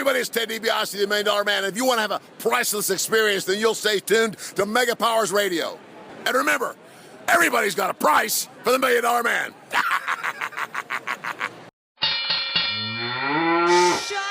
everybody, it's Ted DiBiase, the $1 Million Man. If you want to have a priceless experience, then you'll stay tuned to Mega Powers Radio. And remember, everybody's got a price for the $1 Million Man. Shut up.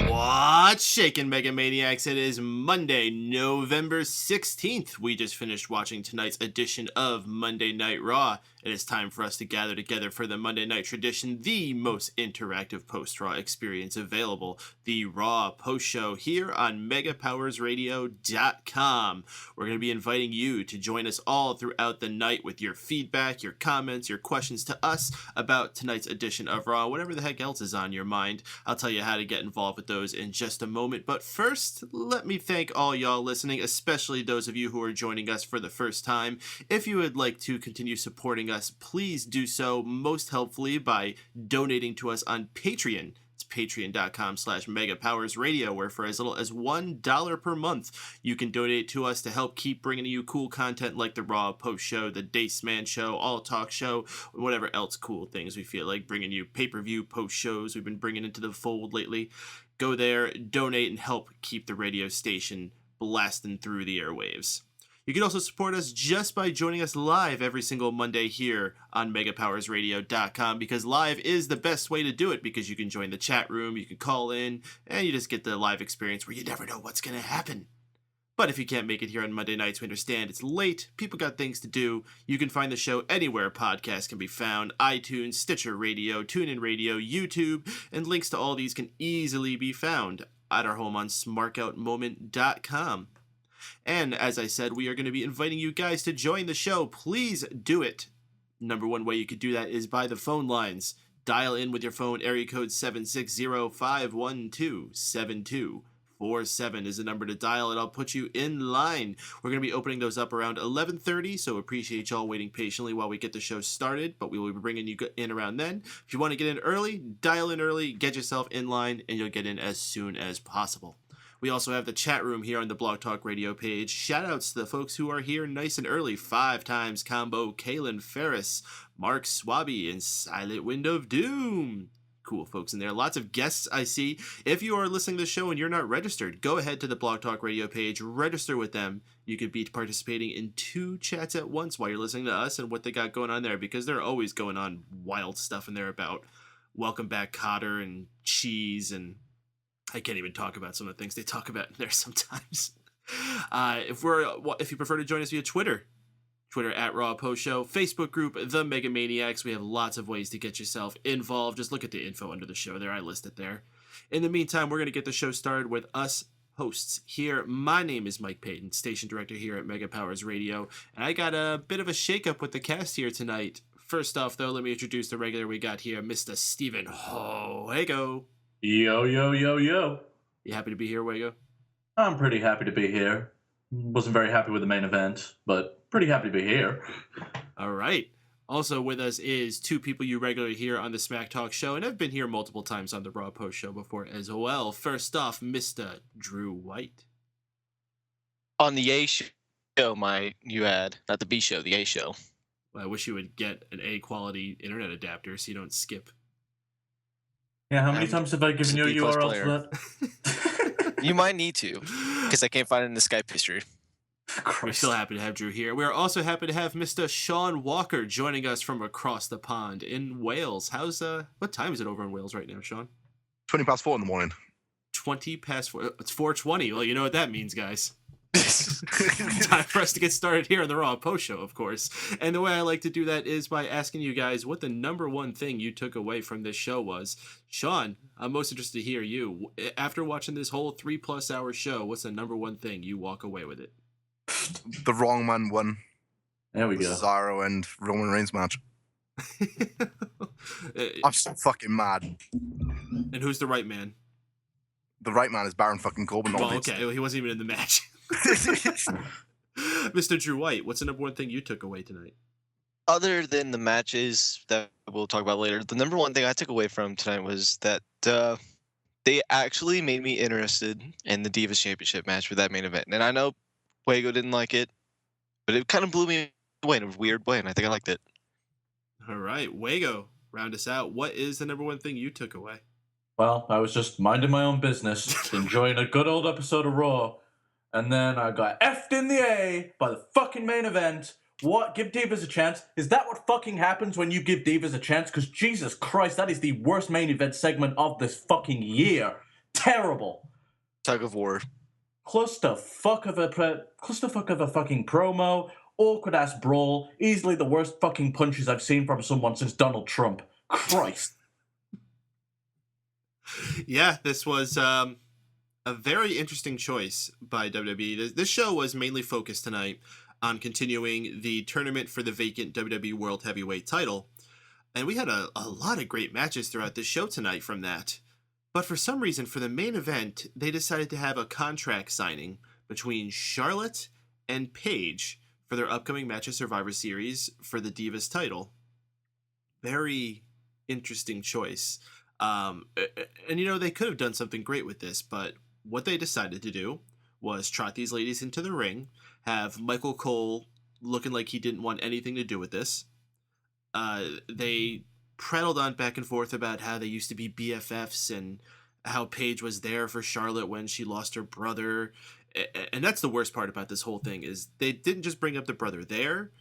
What's shaking, Mega Maniacs? It is Monday, November 16th. We just finished watching tonight's edition of Monday Night Raw. It is time for us to gather together for the Monday Night Tradition, the most interactive post-Raw experience available, the Raw Post Show here on MegaPowersRadio.com. We're going to be inviting you to join us all throughout the night with your feedback, your comments, your questions to us about tonight's edition of Raw, whatever the heck else is on your mind. I'll tell you how to get involved with those in just a moment, but first, let me thank all y'all listening, especially those of you who are joining us for the first time. If you would like to continue supporting us, please do so most helpfully by donating to us on Patreon. It's patreon.com/megapowersradio, where for as little as $1 per month, you can donate to us to help keep bringing you cool content like the Raw Post Show, the Dace Man Show, All Talk Show, whatever else cool things we feel like bringing you, pay-per-view post shows we've been bringing into the fold lately. Go there, donate, and help keep the radio station blasting through the airwaves. You can also support us just by joining us live every single Monday here on MegaPowersRadio.com, because live is the best way to do it, because you can join the chat room, you can call in, and you just get the live experience where you never know what's going to happen. But if you can't make it here on Monday nights, we understand it's late, people got things to do. You can find the show anywhere podcasts can be found: iTunes, Stitcher Radio, TuneIn Radio, YouTube, and links to all these can easily be found at our home on smarkoutmoment.com. And as I said, we are going to be inviting you guys to join the show. Please do it. Number one way you could do that is by the phone lines. Dial in with your phone. Area code 760-512-7247 is the number to dial, and I'll put you in line. We're going to be opening those up around 11:30, so appreciate y'all waiting patiently while we get the show started, but we will be bringing you in around then. If you want to get in early, dial in early, get yourself in line, and you'll get in as soon as possible. We also have the chat room here on the Blog Talk Radio page. Shoutouts to the folks who are here nice and early. 5 Times Combo, Kalen Ferris, Mark Swaby, and Silent Wind of Doom. Cool folks in there. Lots of guests I see. If you are listening to the show and you're not registered, go ahead to the Blog Talk Radio page, register with them. You could be participating in 2 chats at once while you're listening to us and what they got going on there, because they're always going on wild stuff in there about Welcome Back Cotter and Cheese, and I can't even talk about some of the things they talk about in there sometimes. If you prefer to join us via Twitter at Raw Post Show, Facebook group The Mega Maniacs. We have lots of ways to get yourself involved. Just look at the info under the show there. I list it there. In the meantime, we're going to get the show started with us hosts here. My name is Mike Payton, station director here at Mega Powers Radio, and I got a bit of a shakeup with the cast here tonight. First off, though, let me introduce the regular we got here, Mr. Steven Hoego. Yo, yo, yo, yo. You happy to be here, Wego? I'm pretty happy to be here. Wasn't very happy with the main event, but pretty happy to be here. All right. Also with us is 2 people you regularly hear on the Smack Talk show, and have been here multiple times on the Raw Post show before as well. First off, Mr. Drew White. On the A show, you add, not the B show, the A show. Well, I wish you would get an A quality internet adapter so you don't skip. Yeah, how many times have I given you a URL for that? You might need to, because I can't find it in the Skype history. We're still happy to have Drew here. We are also happy to have Mr. Sean Walker joining us from across the pond in Wales. What time is it over in Wales right now, Sean? 20 past 4 in the morning. 20 past 4. It's 4:20. Well, you know what that means, guys. Time for us to get started here on the Raw Post Show, of course. And the way I like to do that is by asking you guys what the number one thing you took away from this show was. Sean, I'm most interested to hear you. After watching this whole 3+ hour show, what's the number one thing you walk away with it? The wrong man won. There we The go. Cesaro and Roman Reigns match. I'm so fucking mad. And who's the right man? The right man is Baron fucking Corbin. Well, obviously. okay, well, he wasn't even in the match. Mr. Drew White, what's the number one thing you took away tonight? Other than the matches that we'll talk about later, the number one thing I took away from tonight was that they actually made me interested in the Divas Championship match for that main event. And I know Fuego didn't like it, but it kind of blew me away in a weird way, and I think I liked it. All right, Fuego, round us out. What is the number one thing you took away? Well, I was just minding my own business, enjoying a good old episode of Raw, and then I got effed in the A by the fucking main event. What? Give Divas a chance? Is that what fucking happens when you give Divas a chance? Because Jesus Christ, that is the worst main event segment of this fucking year. Terrible. Tug of war. Clusterfuck of a fucking promo. Awkward ass brawl. Easily the worst fucking punches I've seen from someone since Donald Trump. Christ. Yeah, this was a very interesting choice by WWE. This show was mainly focused tonight on continuing the tournament for the vacant WWE World Heavyweight title. And we had a lot of great matches throughout this show tonight from that. But for some reason, for the main event, they decided to have a contract signing between Charlotte and Paige for their upcoming match at Survivor Series for the Divas title. Very interesting choice. And you know, they could have done something great with this, but what they decided to do was trot these ladies into the ring, have Michael Cole looking like he didn't want anything to do with this. They prattled on back and forth about how they used to be BFFs and how Paige was there for Charlotte when she lost her brother. And that's the worst part about this whole thing, is they didn't just bring up the brother there,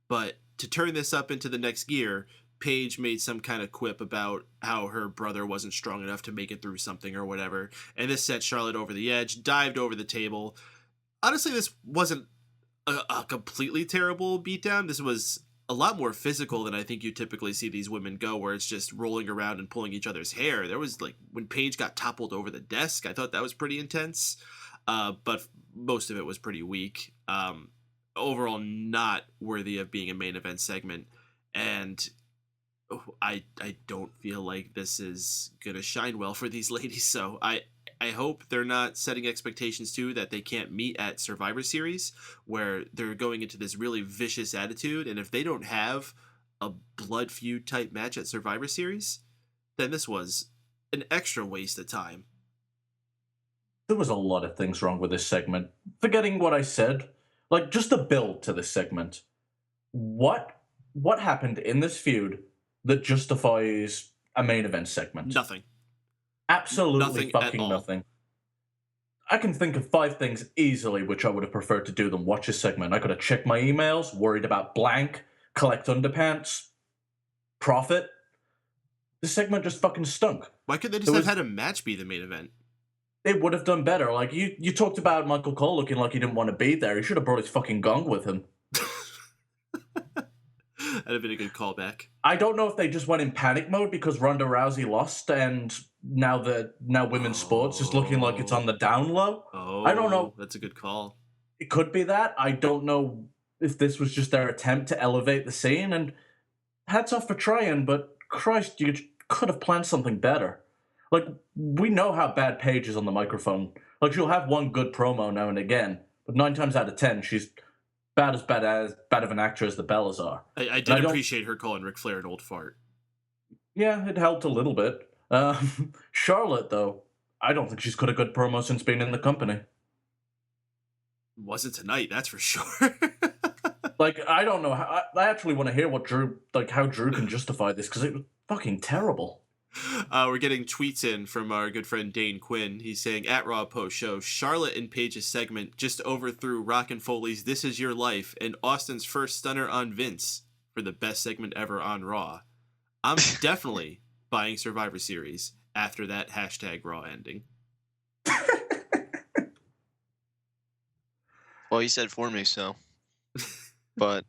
but to turn this up into the next gear, Paige made some kind of quip about how her brother wasn't strong enough to make it through something or whatever. And this set Charlotte over the edge, dived over the table. Honestly, this wasn't a completely terrible beatdown. This was a lot more physical than I think you typically see these women go, where it's just rolling around and pulling each other's hair. There was, like, when Paige got toppled over the desk, I thought that was pretty intense. But most of it was pretty weak. Overall, not worthy of being a main event segment. And I don't feel like this is going to shine well for these ladies. So I hope they're not setting expectations too that they can't meet at Survivor Series, where they're going into this really vicious attitude. And if they don't have a blood feud type match at Survivor Series, then this was an extra waste of time. There was a lot of things wrong with this segment. Forgetting what I said, like, just the build to this segment. What happened in this feud that justifies a main event segment? Nothing. Absolutely Nothing fucking nothing. I can think of 5 things easily which I would have preferred to do than watch this segment. I could have checked my emails, worried about blank, collect underpants, profit. This segment just fucking stunk. Why could they just have had a match be the main event? It would have done better. Like, you talked about Michael Cole looking like he didn't want to be there. He should have brought his fucking gong with him. That'd have been a good callback. I don't know if they just went in panic mode because Ronda Rousey lost, and now women's sports is looking like it's on the down low. Oh, I don't know. That's a good call. It could be that. I don't know if this was just their attempt to elevate the scene, and hats off for trying, but Christ, you could have planned something better. Like, we know how bad Paige is on the microphone. Like, she'll have one good promo now and again, but 9 times out of 10, she's bad of an actor as the Bellas are. I did appreciate her calling Ric Flair an old fart. Yeah, it helped a little bit. Charlotte, though, I don't think she's cut a good promo since being in the company. Wasn't tonight, that's for sure. Like, I don't know. I actually want to hear how Drew can justify this, because it was fucking terrible. We're getting tweets in from our good friend Dane Quinn. He's saying, at Raw Post Show, Charlotte and Paige's segment just overthrew Rock and Foley's This Is Your Life and Austin's first stunner on Vince for the best segment ever on Raw. I'm definitely buying Survivor Series after that # Raw ending. Well, he said for me, so. But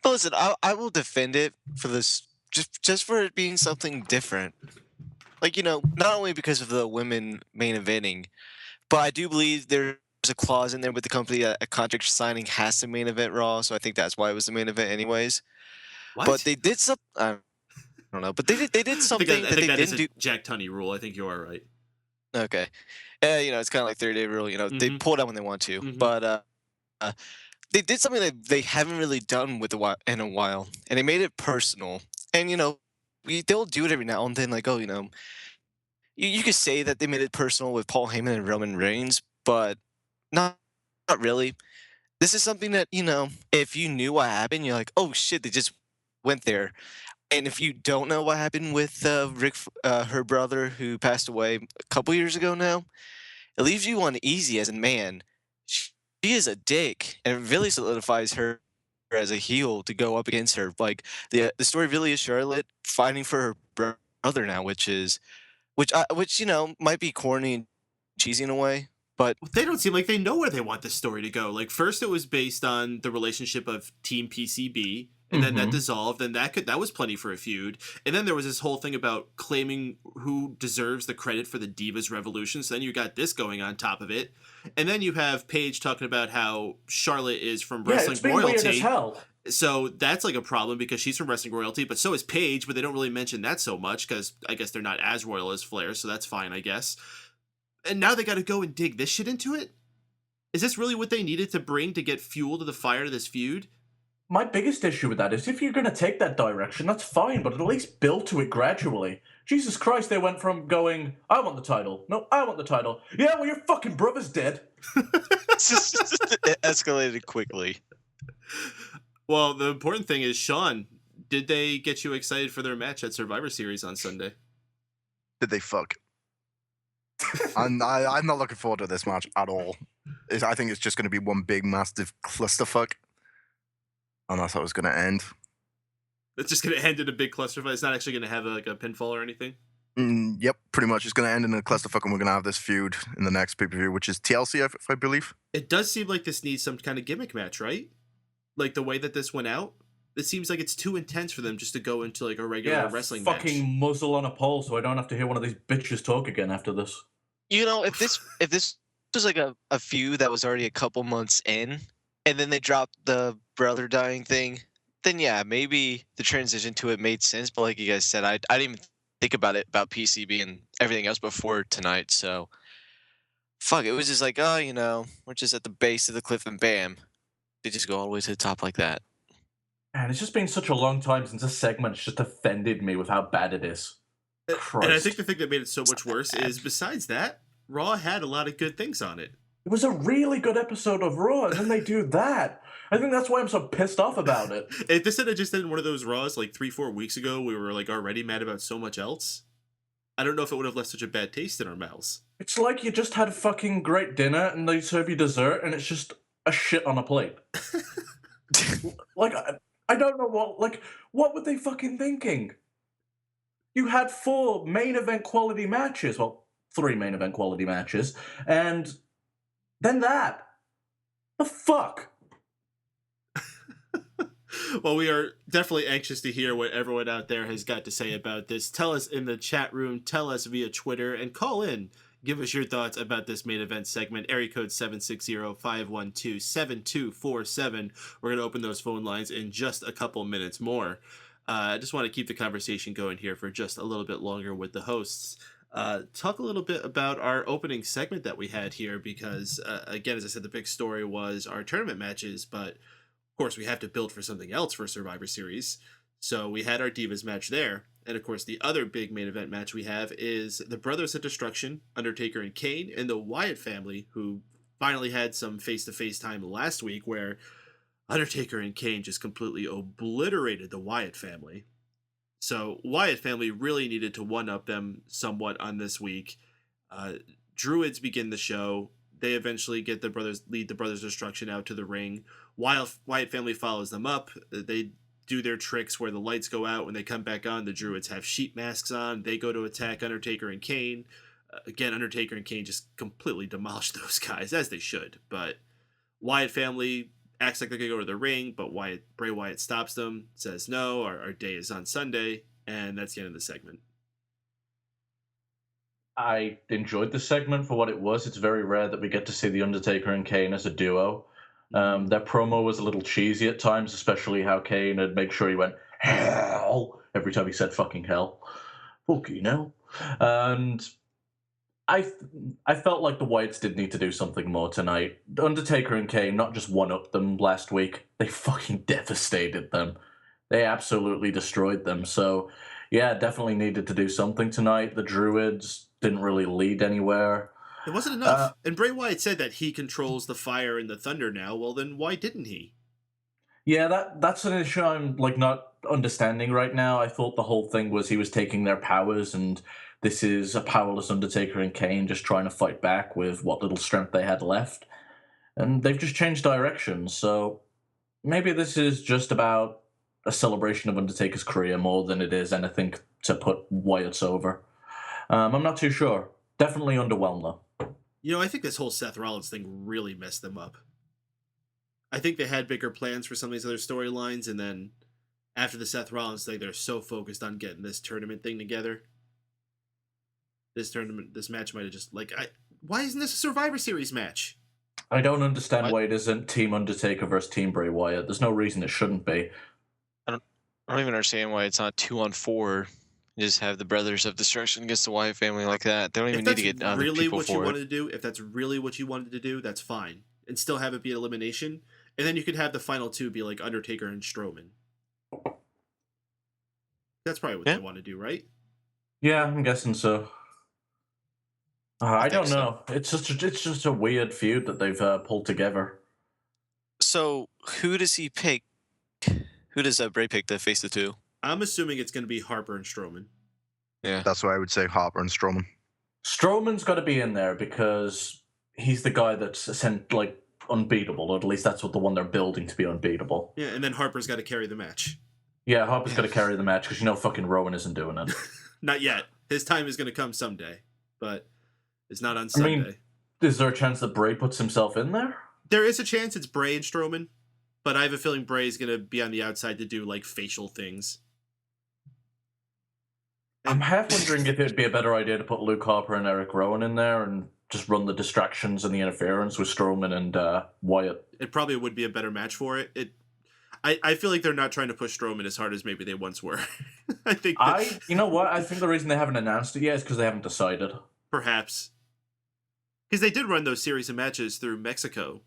listen, I will defend it for this, just for it being something different. Like, you know, not only because of the women main eventing, but I do believe there a clause in there with the company that a contract signing has to main event Raw, so I think that's why it was the main event anyways. What? But they did some. I don't know, but they did something I that think they that is didn't a do. Jack Tunney rule. I think you are right. Okay, it's kind of like 30-day rule. They Mhm. pull it out when they want to, Mhm. but they did something that they haven't really done in a while, and they made it personal. And they'll do it every now and then, like, oh, you could say that they made it personal with Paul Heyman and Roman Reigns, but not really. This is something that, if you knew what happened, you're like, oh shit, they just went there. And if you don't know what happened with her brother who passed away a couple years ago now, it leaves you uneasy as a man. She is a dick, and it really solidifies her as a heel to go up against her. Like the story really is Charlotte fighting for her brother now, which might be corny and cheesy in a way, but They don't seem like they know where they want this story to go. Like first, it was based on the relationship of Team PCB, and then that dissolved, and that was plenty for a feud. And then there was this whole thing about claiming who deserves the credit for the Divas Revolution. So then you got this going on top of it, and then you have Paige talking about how Charlotte is from Yeah, wrestling it's been royalty. weird as hell. So that's like a problem because she's from wrestling royalty, but so is Paige, but they don't really mention that so much because I guess they're not as royal as Flair, so that's fine, I guess. And now they got to go and dig this shit into it? Is this really what they needed to bring to get fuel to the fire to this feud? My biggest issue with that is if you're going to take that direction, that's fine, but at least build to it gradually. Jesus Christ, they went from going, I want the title. No, I want the title. Yeah, well, your fucking brother's dead. it escalated quickly. Well, the important thing is, Sean, did they get you excited for their match at Survivor Series on Sunday? Did they fuck? I'm not looking forward to this match at all. I think it's just going to be one big, massive clusterfuck. And that's how it's going to end. It's just going to end in a big clusterfuck. It's not actually going to have a pinfall or anything? Yep, pretty much. It's going to end in a clusterfuck, and we're going to have this feud in the next pay-per-view, which is TLC, if I believe. It does seem like this needs some kind of gimmick match, right? Like the way that this went out? It seems like it's too intense for them just to go into like a regular wrestling match. Fucking muzzle on a pole so I don't have to hear one of these bitches talk again after this. If this was like a feud that was already a couple months in, and then they dropped the brother dying thing, then yeah, maybe the transition to it made sense. But like you guys said, I didn't even think about PCB and everything else before tonight. So fuck, it was just like, oh, we're just at the base of the cliff and bam, they just go all the way to the top like that. Man, it's just been such a long time since this segment's just offended me with how bad it is. Christ. And I think the thing that made it so much worse is, besides that, Raw had a lot of good things on it. It was a really good episode of Raw, and then they do that. I think that's why I'm so pissed off about it. If this had just been one of those Raws like 3-4 weeks ago, we were like already mad about so much else. I don't know if it would have left such a bad taste in our mouths. It's like you just had a fucking great dinner, and they serve you dessert, and it's just a shit on a plate. Like, I don't know what were they fucking thinking? You had 4 main event quality matches, well, 3 main event quality matches, and then that. The fuck? Well, we are definitely anxious to hear what everyone out there has got to say about this. Tell us in the chat room, tell us via Twitter, and call in. Give us your thoughts about this main event segment. Area code 760-512-7247. We're going to open those phone lines in just a couple minutes more. I just want to keep the conversation going here for just a little bit longer with the hosts. Talk a little bit about our opening segment that we had here because, again, as I said, the big story was our tournament matches, but of course we have to build for something else for Survivor Series. So we had our Divas match there. And of course, the other big main event match we have is the Brothers of Destruction, Undertaker and Kane, and the Wyatt family, who finally had some face-to-face time last week where Undertaker and Kane just completely obliterated the Wyatt family. So Wyatt family really needed to one-up them somewhat on this week. Druids begin the show. They eventually lead the Brothers of Destruction out to the ring. Wyatt family follows them up. They do their tricks where the lights go out when they come back on. The Druids have sheep masks on. They go to attack Undertaker and Kane. Again, Undertaker and Kane just completely demolish those guys, as they should. But Wyatt family acts like they're going to go to the ring, but Bray Wyatt stops them, says no, our day is on Sunday, and that's the end of the segment. I enjoyed the segment for what it was. It's very rare that we get to see The Undertaker and Kane as a duo. Their promo was a little cheesy at times, especially how Kane would make sure he went, hell, every time he said fucking hell. Fucking hell. And I felt like the Wyatts did need to do something more tonight. Undertaker and Kane not just one-upped them last week, they fucking devastated them. They absolutely destroyed them. So, yeah, definitely needed to do something tonight. The Druids didn't really lead anywhere. It wasn't enough. And Bray Wyatt said that he controls the fire and the thunder now. Well, then why didn't he? Yeah, that's an issue I'm not understanding right now. I thought the whole thing was he was taking their powers, and this is a powerless Undertaker and Kane just trying to fight back with what little strength they had left. And they've just changed directions, so maybe this is just about a celebration of Undertaker's career more than it is anything to put Wyatt's over. I'm not too sure. Definitely underwhelmed, though. I think this whole Seth Rollins thing really messed them up. I think they had bigger plans for some of these other storylines, and then after the Seth Rollins thing, they're so focused on getting this tournament thing together. This match might have just, why isn't this a Survivor Series match? I don't understand why it isn't Team Undertaker versus Team Bray Wyatt. There's no reason it shouldn't be. I don't even understand why it's not 2-on-4. You just have the Brothers of Destruction against the Wyatt family like that. They don't even need to get other people for it. If that's really what you wanted to do, that's fine. And still have it be elimination. And then you could have the final two be like Undertaker and Strowman. That's probably what they want to do, right? Yeah, I'm guessing so. I don't know. It's just a weird feud that they've pulled together. So who does he pick? Who does Bray pick to face the two? I'm assuming it's going to be Harper and Strowman. Yeah, that's why I would say Harper and Strowman. Strowman's got to be in there because he's the guy that's unbeatable, or at least that's what the one they're building to be unbeatable. Yeah, and then Harper's got to carry the match. Yeah, Harper's got to carry the match because fucking Rowan isn't doing it. Not yet. His time is going to come someday, but it's not on Sunday. I mean, is there a chance that Bray puts himself in there? There is a chance it's Bray and Strowman, but I have a feeling Bray's going to be on the outside to do facial things. I'm half wondering if it'd be a better idea to put Luke Harper and Eric Rowan in there and just run the distractions and the interference with Strowman and Wyatt. It probably would be a better match for it. I feel like they're not trying to push Strowman as hard as maybe they once were. You know what? I think the reason they haven't announced it yet is because they haven't decided. Perhaps. Because they did run those series of matches through Mexico.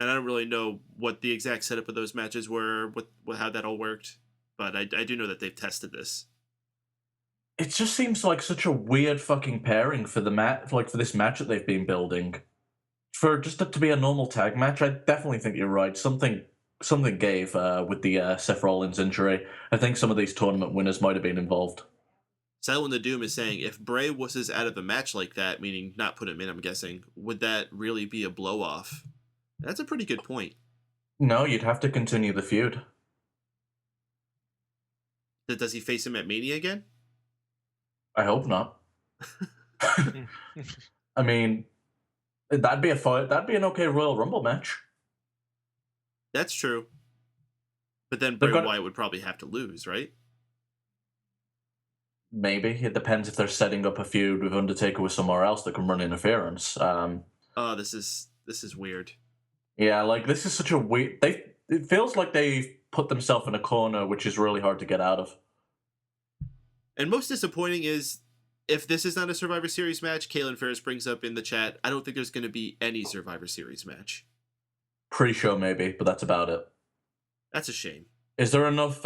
And I don't really know what the exact setup of those matches were, how that all worked. But I do know that they've tested this. It just seems like such a weird fucking pairing for for this match that they've been building. For just it to be a normal tag match, I definitely think you're right. Something gave with the Seth Rollins injury. I think some of these tournament winners might have been involved. Silent the Doom is saying, if Bray was out of a match like that, meaning not put him in, I'm guessing, would that really be a blow-off? That's a pretty good point. No, you'd have to continue the feud. Does he face him at Mania again? I hope not. I mean, that'd be a fight. That'd be an okay Royal Rumble match. That's true. But then Bray Wyatt would probably have to lose, right? Maybe. It depends if they're setting up a feud with Undertaker with somewhere else that can run interference. This is weird. Yeah, this is such a weird... It feels like they've put themselves in a corner which is really hard to get out of. And most disappointing is, if this is not a Survivor Series match, Kaylin Ferris brings up in the chat, I don't think there's going to be any Survivor Series match. Pre-show maybe, but that's about it. That's a shame. Is there enough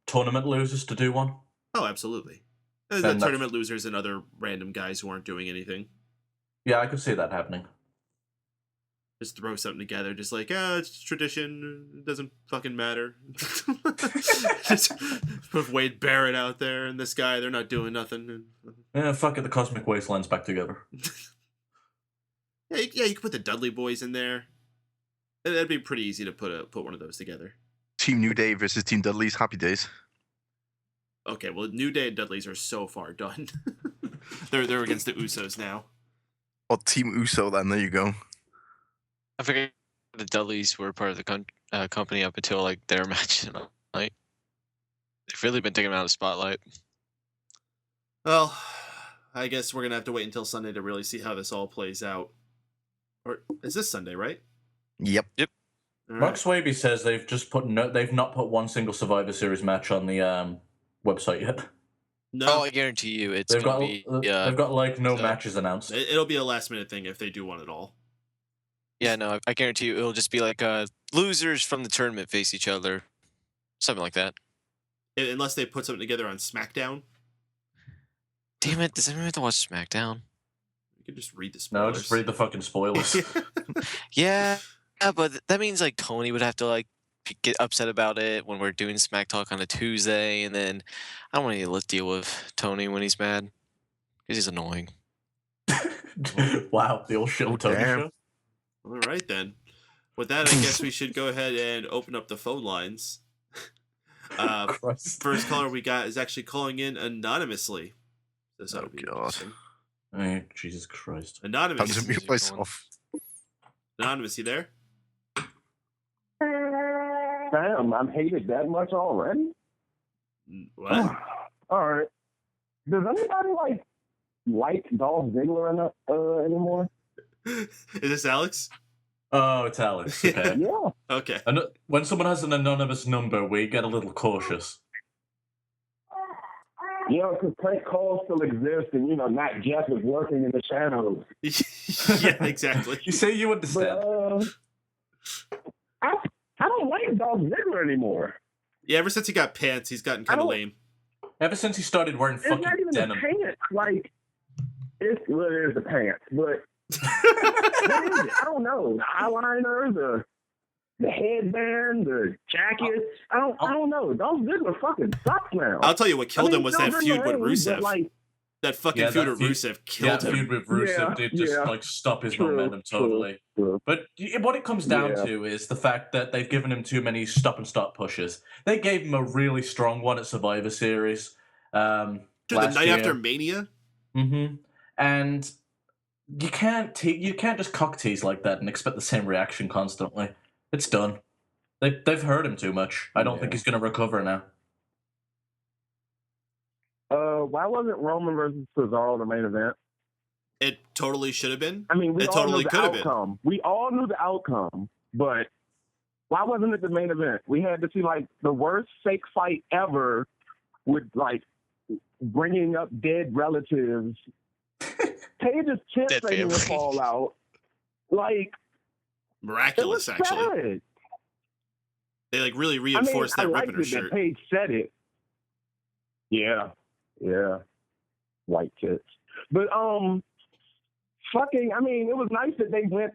tournament losers to do one? Oh, absolutely. The tournament losers and other random guys who aren't doing anything. Yeah, I could see that happening. Just throw something together, just it's tradition, it doesn't fucking matter. Just put Wade Barrett out there and this guy, they're not doing nothing. Yeah, fuck it, the Cosmic Wasteland's back together. Yeah, you could put the Dudley boys in there. That'd be pretty easy to put one of those together. Team New Day versus Team Dudley's Happy Days. Okay, well, New Day and Dudley's are so far done. They're against the Usos now. Well, Team Uso then, there you go. I forget the Dudleys were part of the company up until their match tonight. They've really been taken out of the spotlight. Well, I guess we're gonna have to wait until Sunday to really see how this all plays out. Or is this Sunday, right? Yep. All Mark right. Swaby says they've not put one single Survivor Series match on the website yet. No, Oh, I guarantee you, it's They've gonna got be. they've got like no so- matches announced. it'll be a last minute thing if they do one at all. Yeah, no, I guarantee you, it'll just be like losers from the tournament face each other, something like that. Unless they put something together on SmackDown. Damn it! Does anyone have to watch SmackDown? You can just read the spoilers. No, just read the fucking spoilers. Yeah, but that means like Tony would have to like get upset about it when we're doing Smack Talk on a Tuesday, and then I don't want to deal with Tony when he's mad because he's annoying. Wow, the old shit Oh, Tony damn. show. All right, then. With that, I guess we should go ahead and open up the phone lines. Christ. First caller we got is actually calling in anonymously. This ought to Oh, be God. interesting. Oh, Jesus Christ. Time Anonymous. to mute myself. Anonymous, you there? Damn, I'm hated that much already? What? All right. Does anybody like Dolph Ziggler anymore? Is this Alex? Oh, it's Alex. Okay. Yeah. Okay. And when someone has an anonymous number, we get a little cautious. Yeah, because Prank calls still exist, and not Jeff is working in the shadows. Yeah, exactly. You say you But understand. I don't like Dolph Ziggler anymore. Yeah, ever since he got pants, he's gotten kind of lame. Ever since he started wearing It's fucking not even denim. the pants. It is the pants, but what is it? I don't know. The eyeliner, the headband, the jackets. I don't know. Dolph Ziggler fucking sucks now. I'll tell you what killed him was still that good in feud the with ring, Rusev. but, That fucking Yeah, feud that with feud- Rusev killed That him. feud with Rusev Yeah, did just yeah. stop his True, momentum totally. True. But what it comes down Yeah. to is the fact that they've given him too many stop and start pushes. They gave him a really strong one at Survivor Series. Dude, the last night year. after Mania? Mm-hmm. And you can't just cock tease like that and expect the same reaction constantly. It's done. They've hurt him too much. I don't think he's going to recover now. Why wasn't Roman versus Cesaro the main event? It totally should have been. I mean, we It all totally knew the could have been. outcome. We all knew the outcome, but why wasn't it the main event? We had to see the worst fake fight ever with bringing up dead relatives. Paige's chest Dead thing would family. fall out. It Miraculous, was actually. sad. They really reinforced I that liked rip in her it shirt. that Paige said it. Yeah. White tits. But it was nice that they went,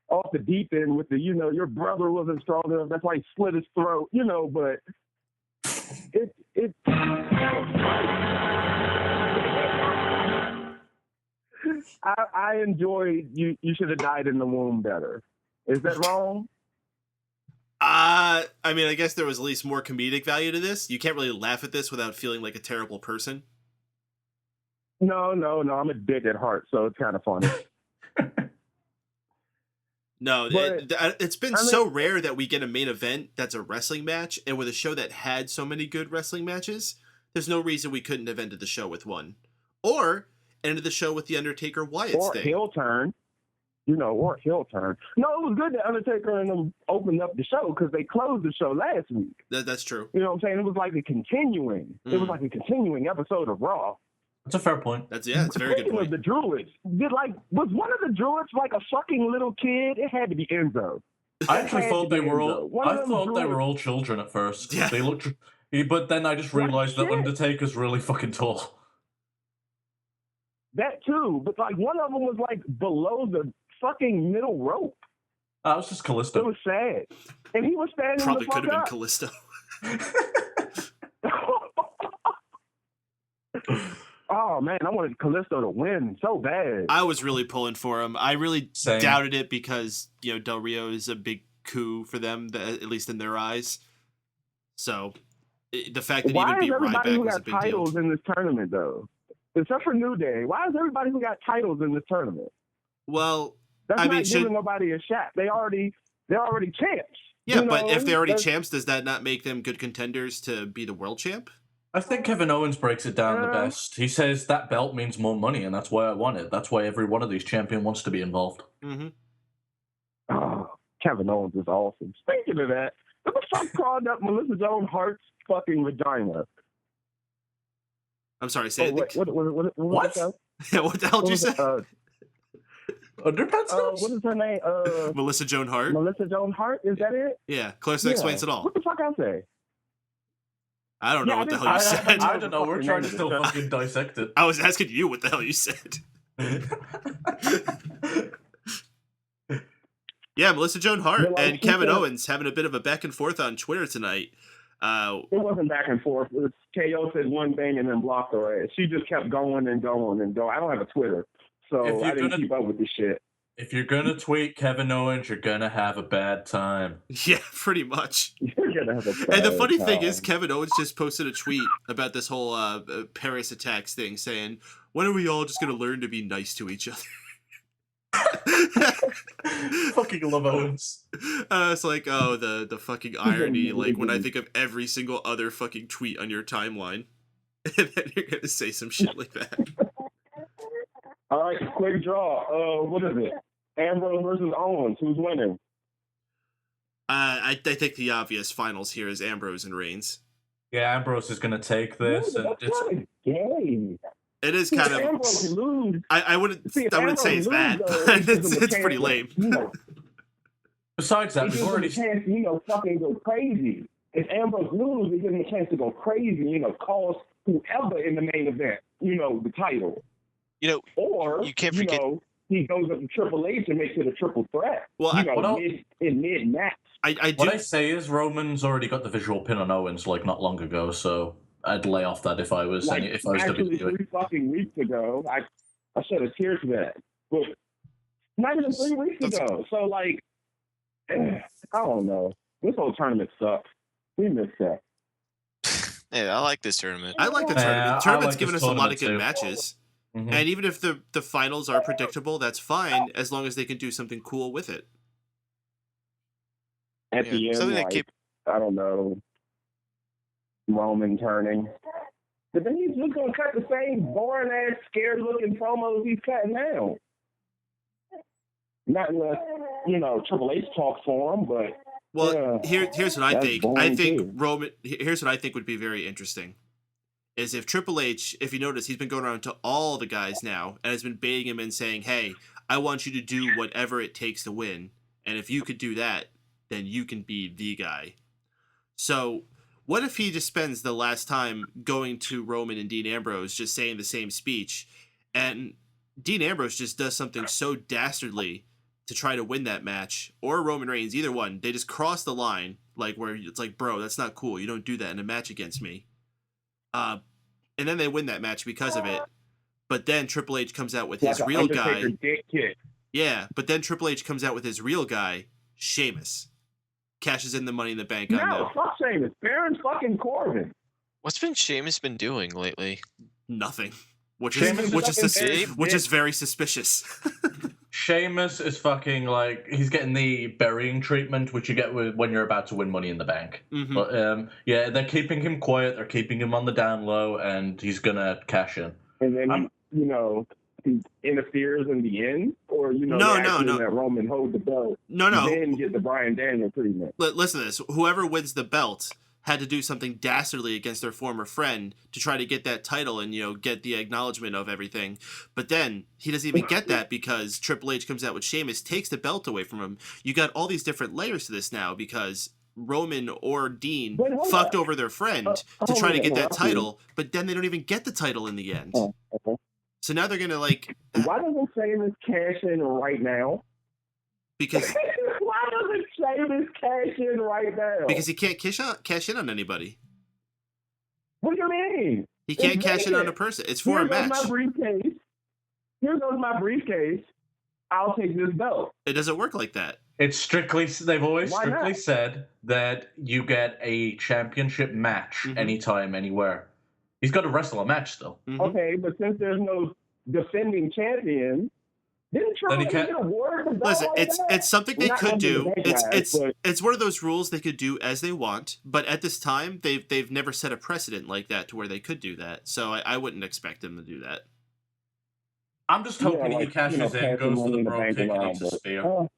off the deep end with the, your brother wasn't strong enough. That's why he slit his throat, but it I enjoyed you should have died in the womb better. Is that wrong? I mean, I guess there was at least more comedic value to this. You can't really laugh at this without feeling like a terrible person. No, I'm a dick at heart, so it's kind of funny. No, But, it's been so rare that we get a main event that's a wrestling match, and with a show that had so many good wrestling matches, there's no reason we couldn't have ended the show with one. Or ended the show with the Undertaker Wyatt or thing. heel turn. Or heel turn. No, it was good that Undertaker and them opened up the show because they closed the show last week. That's true. You know what I'm saying? It was like a continuing. It was like a continuing episode of Raw. That's a fair point. It's a very good Speaking point. of the Druids, was one of the Druids a fucking little kid? It had to be Enzo. I actually thought they were all. One of I them thought they Druids- were all children at first. Yeah. They looked. But then I just realized that shit. Undertaker's really fucking tall. That too, but one of them was below the fucking middle rope. That was just It Kalisto. was sad, and he was standing Probably the could fuck have up. been Kalisto. Oh man, I wanted Kalisto to win so bad. I was really pulling for him. I really Same. doubted it because, Del Rio is a big coup for them, at least in their eyes. So, the fact that Why even is beat everybody Ryback who was a got big deal. titles in this tournament though? Except for New Day. Why is everybody who got titles in this tournament? Well, That's I not mean, giving nobody a shot. They're already champs. yeah, You but know, if they're already that's- champs, does that not make them good contenders to be the world champ? I think Kevin Owens breaks it down the best. He says that belt means more money, and that's why I want it. That's why every one of these champion wants to be involved. Mm-hmm. Oh, Kevin Owens is awesome. Speaking of that, what the fuck crawled up Melissa Joan Hart's fucking vagina? I'm sorry, say it. What? What? Yeah, what the hell did you say? Underpants? What is her name? Melissa Joan Hart? Melissa Joan Hart? Is that it? Yeah, Clarissa explains it all. What the fuck I say? I don't know what the hell you said. I don't know. We're trying to still fucking dissect it. I was asking you what the hell you said. Yeah, Melissa Joan Hart and Kevin Owens having a bit of a back and forth on Twitter tonight. It wasn't back and forth. It was KO said one thing and then blocked her ass. She just kept going and going and going. I don't have a Twitter, so I didn't keep up with this shit. If you're gonna tweet Kevin Owens, you're gonna have a bad time. Yeah, pretty much. You're gonna have a bad And the funny time. thing is, Kevin Owens just posted a tweet about this whole Paris attacks thing, saying, "When are we all just gonna learn to be nice to each other?" Fucking love Owens. It's like, oh, the fucking irony. Like when I think of every single other fucking tweet on your timeline, and then you're gonna say some shit like that. All right, quick draw. What is it? Ambrose versus Owens. Who's winning? I think the obvious finals here is Ambrose and Reigns. Yeah, Ambrose is gonna take this. Ooh, that's kind of gay. It is kind of. Ambrose lose. I wouldn't say it's that, but it's pretty lame. Besides that, we've already chance to, fucking go crazy. If Ambrose loses, he gives him a chance to go crazy. Cause whoever in the main event, the title. Or you can't forget. He goes up to Triple H and makes it a triple threat. Well, in mid match. What I say is Roman's already got the visual pin on Owens not long ago, so I'd lay off that if I was actually WWE. 3 fucking weeks ago. I shed a tear for that, but not even 3 weeks ago. So I don't know. This whole tournament sucks. We missed that. Yeah, I like this tournament. I like the tournament. The tournament's like given this us a lot tournament of good too. matches. Mm-hmm. And even if the finals are predictable, that's fine, as long as they can do something cool with it. At the end, something that I don't know, Roman turning. But then he's just going to cut the same boring-ass, scared-looking promos he's cutting now. Not unless, Triple H talks for him, but... Well, here's what I that's think. boring too. Here's what I think would be very interesting. Is if Triple H, if you notice, he's been going around to all the guys now and has been baiting him and saying, hey, I want you to do whatever it takes to win. And if you could do that, then you can be the guy. So what if he just spends the last time going to Roman and Dean Ambrose just saying the same speech, and Dean Ambrose just does something so dastardly to try to win that match, or Roman Reigns, either one, they just cross the line, where it's like, bro, that's not cool. You don't do that in a match against me. And then they win that match because of it. But then Triple H comes out with his real guy. Yeah, but then Triple H comes out with his real guy, Sheamus. Cashes in the Money in the Bank on them. No, fuck Sheamus. Baron fucking Corbin. What's Sheamus been doing lately? Nothing. Which is very suspicious. Sheamus is fucking he's getting the burying treatment, which you get when you're about to win Money in the Bank. Mm-hmm. But they're keeping him quiet. They're keeping him on the down low, and he's gonna cash in. And then he interferes in the end, or no. that Roman hold the belt. No. Then get the Bryan Daniel treatment. Listen to this. Whoever wins the belt had to do something dastardly against their former friend to try to get that title and, get the acknowledgement of everything. But then he doesn't even get that because Triple H comes out with Sheamus, takes the belt away from him. You got all these different layers to this now because Roman or Dean fucked over their friend to try to get that title, but then they don't even get the title in the end. Okay. So now they're going to Why doesn't Sheamus cash in right now? Because... Why doesn't Sheamus cash in right now? Because he can't cash in on anybody. What do you mean? He can't cash in on a person. It's for a match. Here goes my briefcase. I'll take this belt. It doesn't work like that. It's they've always strictly said that you get a championship match anytime, anywhere. He's got to wrestle a match, though. Mm-hmm. Okay, but since there's no defending champion, Didn't Then he Triple H can't- get awarded for Listen, that? it's something they Not could under the do. backlash, but- It's one of those rules they could do as they want. But at this time, they've never set a precedent like that to where they could do that. So I wouldn't expect them to do that. I'm just hoping he cashes in, passing goes to money the in Bro bank kick, and around, eats a but- spear.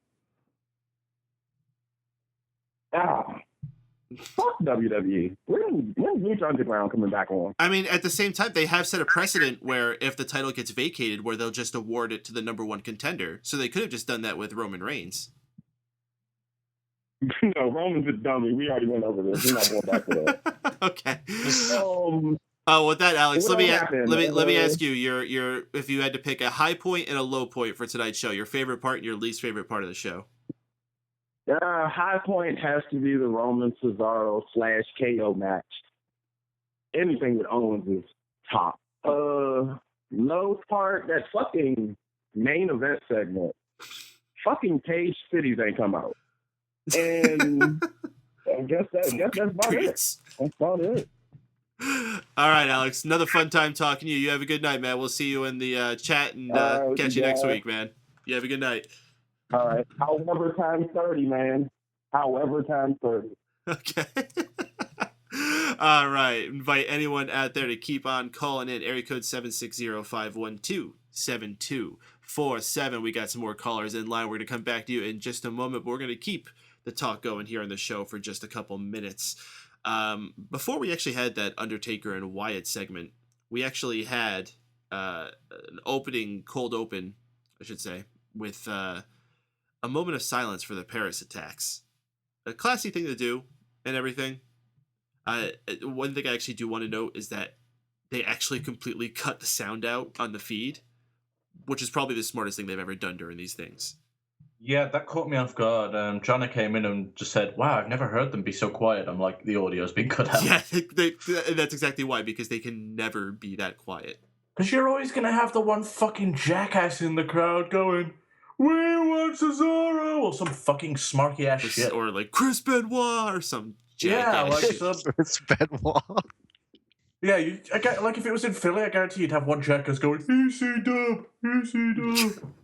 Fuck WWE. When's Lucha Underground coming back on? I mean, at the same time, they have set a precedent where if the title gets vacated, where they'll just award it to the number one contender. So they could have just done that with Roman Reigns. No, Roman's a dummy. We already went over this. We're not going back to that. Okay. Um, With that, Alex, what let me happened? let me ask you your if you had to pick a high point and a low point for tonight's show, your favorite part and your least favorite part of the show. high point has to be the Roman Cesaro / KO match. Anything with Owens is top. Low part, that fucking main event segment. Fucking Paige Cities ain't come out. And I guess that's about it. Treats. That's about it. All right, Alex. Another fun time talking to you. You have a good night, man. We'll see you in the chat and catch you next week, man. You have a good night. All right. However times 30, man. However times 30. Okay. All right. Invite anyone out there to keep on calling in. Area code 760-512-7247. We got some more callers in line. We're going to come back to you in just a moment, but we're going to keep the talk going here on the show for just a couple minutes. Before we actually had that Undertaker and Wyatt segment, we actually had an cold open, I should say, with a moment of silence for the Paris attacks. A classy thing to do and everything. One thing I actually do want to note is that they actually completely cut the sound out on the feed, which is probably the smartest thing they've ever done during these things. Yeah, that caught me off guard. Johnny came in and just said, "Wow, I've never heard them be so quiet." I'm like, the audio's been cut out. Yeah, that's exactly why, because they can never be that quiet. Because you're always going to have the one fucking jackass in the crowd going, "We want Cesaro," or some fucking smarky ass shit. Or like Chris Benoit or some Yeah, jackass like shit. some... It's Benoit. Yeah, like if it was in Philly, I guarantee you'd have one jackass going, "EC-Dub, EC-Dub."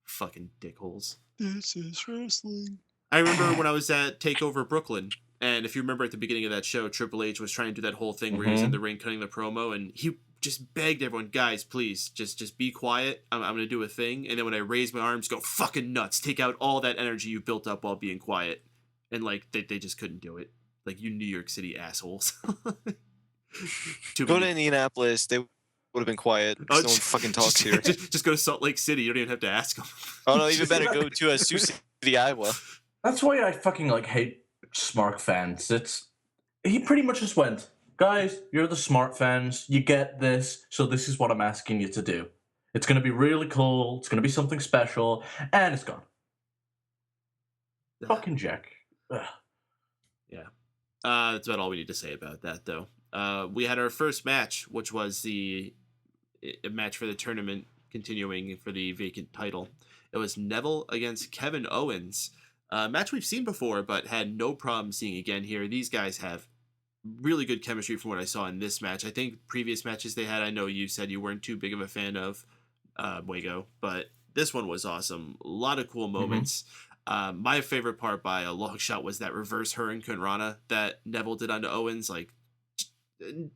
Fucking dickholes. This is wrestling. I remember when I was at TakeOver Brooklyn, and if you remember at the beginning of that show, Triple H was trying to do that whole thing where he was in the ring cutting the promo, and he just begged everyone, "Guys, please, just be quiet. I'm going to do a thing." And then when I raise my arms, go fucking nuts. Take out all that energy you've built up while being quiet. And like they just couldn't do it. Like, you New York City assholes. Go to Indianapolis. They would have been quiet. No one fucking talks here. Just go to Salt Lake City. You don't even have to ask them. Oh no, even better go to Sioux City, Iowa. That's why I fucking hate smart fans. He pretty much just went, "Guys, you're the smart fans. You get this, so this is what I'm asking you to do. It's going to be really cool. It's going to be something special," and it's gone. Fucking Jack. Ugh. Yeah. That's about all we need to say about that, though. We had our first match, which was a match for the tournament, continuing for the vacant title. It was Neville against Kevin Owens. A match we've seen before, but had no problem seeing again here. These guys have really good chemistry from what I saw in this match. I think previous matches they had, I know you said you weren't too big of a fan of Fuego, but this one was awesome. A lot of cool moments. My favorite part by a long shot was that reverse Hurricane Rana that Neville did onto Owens. Like,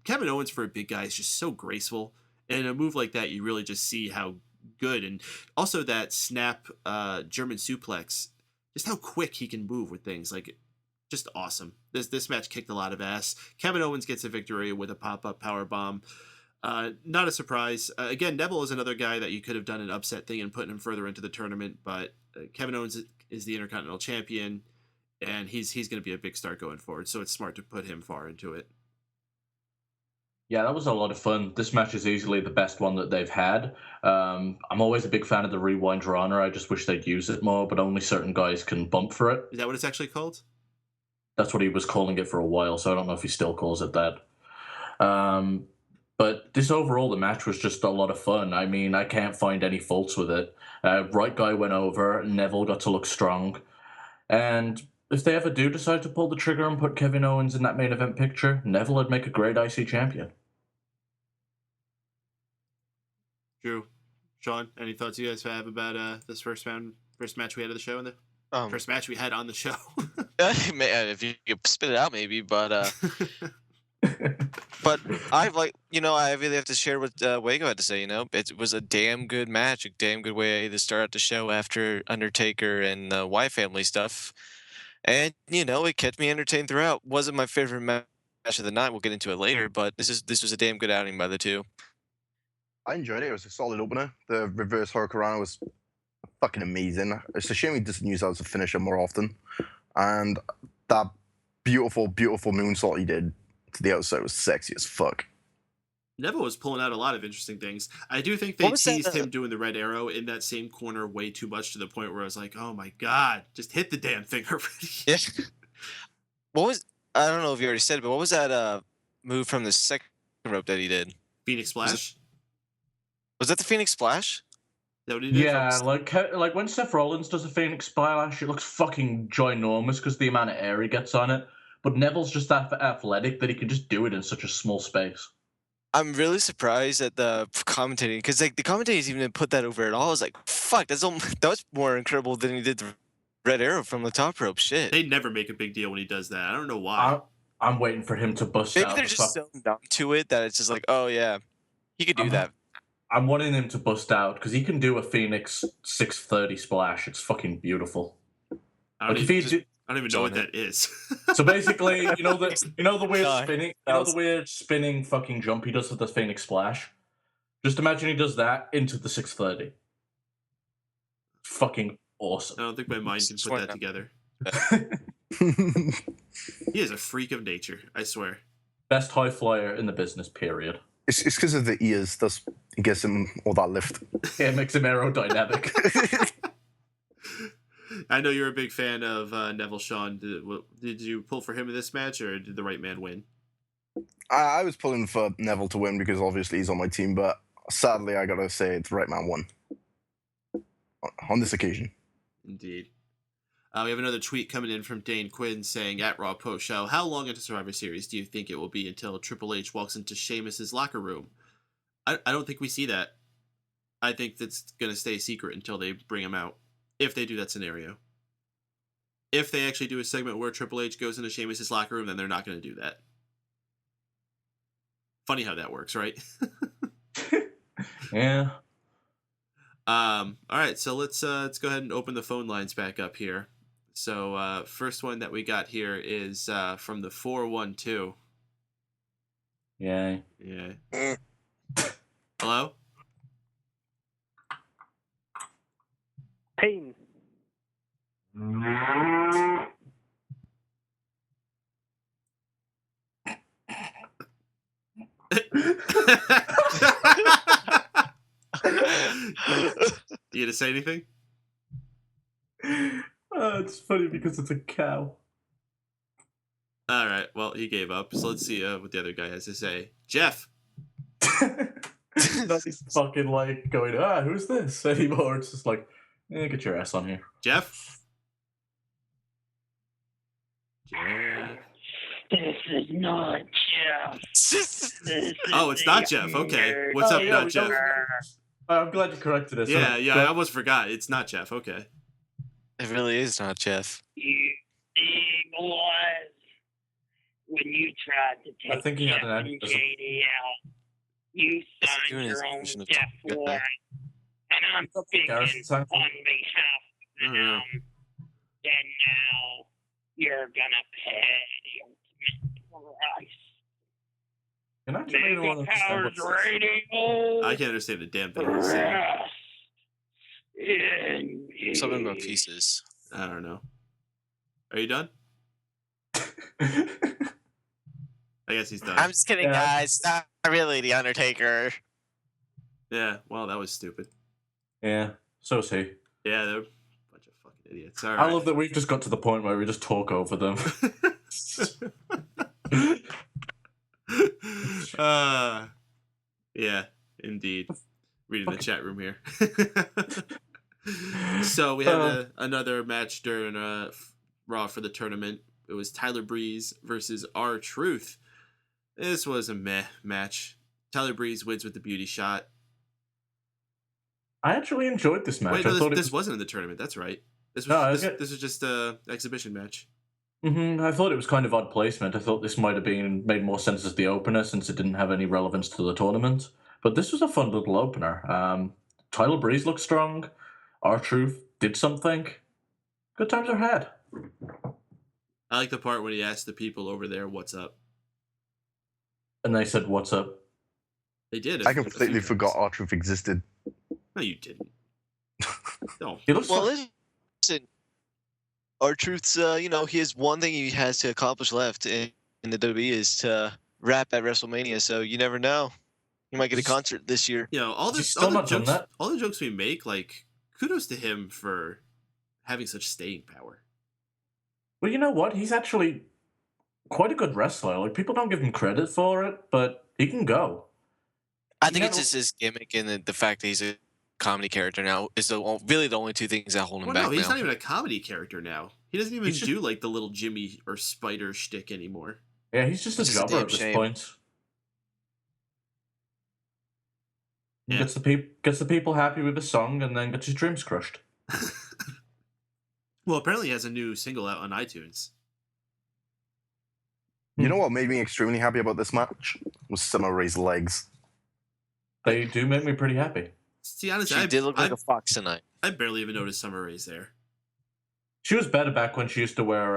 Kevin Owens for a big guy is just so graceful. And in a move like that, you really just see how good. And also that snap German suplex, just how quick he can move with things. Like, just awesome. This match kicked a lot of ass. Kevin Owens gets a victory with a pop-up powerbomb. Not a surprise. Again, Neville is another guy that you could have done an upset thing and put him further into the tournament, but Kevin Owens is the Intercontinental Champion, and he's going to be a big star going forward, so it's smart to put him far into it. Yeah, that was a lot of fun. This match is easily the best one that they've had. I'm always a big fan of the Rewind Rana. I just wish they'd use it more, but only certain guys can bump for it. Is that what it's actually called? That's what he was calling it for a while, so I don't know if he still calls it that. But this overall, the match was just a lot of fun. I mean, I can't find any faults with it. Right guy went over, Neville got to look strong. And if they ever do decide to pull the trigger and put Kevin Owens in that main event picture, Neville would make a great IC champion. Sean, any thoughts you guys have about this first match we had of the show and the first match we had on the show? If you spit it out, maybe, but but I really have to share what Wago had to say. It was a damn good match, a damn good way to start out the show after Undertaker and the Wyatt family stuff, and it kept me entertained throughout. Wasn't my favorite match of the night. We'll get into it later, but this was a damn good outing by the two. I enjoyed it. It was a solid opener. The reverse Hurricanrana was fucking amazing. It's a shame he doesn't use that as a finisher more often. And that beautiful, beautiful moonsault he did to the outside was sexy as fuck. Neville was pulling out a lot of interesting things. I do think they teased him doing the red arrow in that same corner way too much to the point where I was like, oh my god, just hit the damn thing already. Yeah. I don't know if you already said it, but what was that move from the second rope that he did? Phoenix Splash? Was that the Phoenix Splash? Yeah, like when Seth Rollins does a Phoenix Splash, it looks fucking ginormous because the amount of air he gets on it. But Neville's just that athletic that he can just do it in such a small space. I'm really surprised at the commentating because the commentators even didn't put that over at all. I was like, fuck, that was more incredible than he did the red arrow from the top rope. Shit. They never make a big deal when he does that. I don't know why. I'm waiting for him to bust out. Maybe they're just so numb to it that it's just like, oh yeah, he could do that. I'm wanting him to bust out because he can do a Phoenix 630 splash. It's fucking beautiful. I don't even know what that is. So basically, the weird spinning fucking jump he does with the Phoenix Splash. Just imagine he does that into the 630. Fucking awesome. I don't think my mind can put that together. He is a freak of nature, I swear. Best high flyer in the business, period. It's because of the ears. It gives him all that lift. Yeah, it makes him aerodynamic. I know you're a big fan of Neville, Sean. Did you pull for him in this match, or did the right man win? I was pulling for Neville to win because obviously he's on my team, but sadly I gotta say the right man won on this occasion. Indeed. We have another tweet coming in from Dane Quinn saying, at Raw Post Show, how long into Survivor Series do you think it will be until Triple H walks into Sheamus's locker room? I don't think we see that. I think that's going to stay secret until they bring him out, if they do that scenario. If they actually do a segment where Triple H goes into Sheamus's locker room, then they're not going to do that. Funny how that works, right? Yeah. All right, so let's go ahead and open the phone lines back up here. So first one that we got here is from the 412. Yay. Yeah. Hello? Pain. You gonna say anything? It's funny because it's a cow. All right. Well, he gave up. So let's see what the other guy has to say. Jeff. He's fucking like going, who's this anymore? It's just like, get your ass on here. Jeff. Jeff. This is not Jeff. Oh, it's not Jeff. Okay. What's up, not Jeff? I'm glad you corrected us. Yeah, I almost forgot. It's not Jeff. Okay. It really is not Jeff. You see, boys, when you tried to take I think he had Jeff an and JD out, you signed your own death warrant. And I'm speaking on behalf of them. And now you're gonna pay the ultimate price. Mega Powers Radio. I can't understand the damn thing he's saying. Something about pieces. I don't know. Are you done? I guess he's done. I'm just kidding, guys. Not really the Undertaker. Yeah, well, that was stupid. Yeah, so is he. Yeah, they're a bunch of fucking idiots. All right. I love that we've just got to the point where we just talk over them. Yeah, indeed. Reading the chat room here. So we had another match during Raw for the tournament. It was Tyler Breeze versus R-Truth. This was a meh match. Tyler Breeze wins with the beauty shot. I actually enjoyed this match. Wait, no, I thought this wasn't in the tournament. That's right. This was just a exhibition match. I thought it was kind of odd placement. I thought this might have made more sense as the opener since it didn't have any relevance to the tournament. But this was a fun little opener. Tyler Breeze looked strong. R-Truth did something. Good times are had. I like the part when he asked the people over there, "What's up?" And they said, "What's up?" They did. I completely forgot R-Truth existed. No, you didn't. No. He looks listen, R-Truth's, he has one thing he has to accomplish left in the WWE is to rap at WrestleMania. So you never know. He might get a concert this year. You know, all the jokes we make, like, kudos to him for having such staying power. Well, you know what? He's actually quite a good wrestler. Like, people don't give him credit for it, but he can go. I think it's just his gimmick and the fact that he's a comedy character now is really the only two things that hold him back. No, he's now. not even a comedy character now. He doesn't even do like the little Jimmy or Spider shtick anymore. Yeah, he's just a jobber at this point. He gets the people happy with his song and then gets his dreams crushed. Well, apparently he has a new single out on iTunes. You know what made me extremely happy about this match? Was Summer Rae's legs. They do make me pretty happy. To be honest, she did look like a fox tonight. I barely even noticed Summer Rae's there. She was better back when she used to wear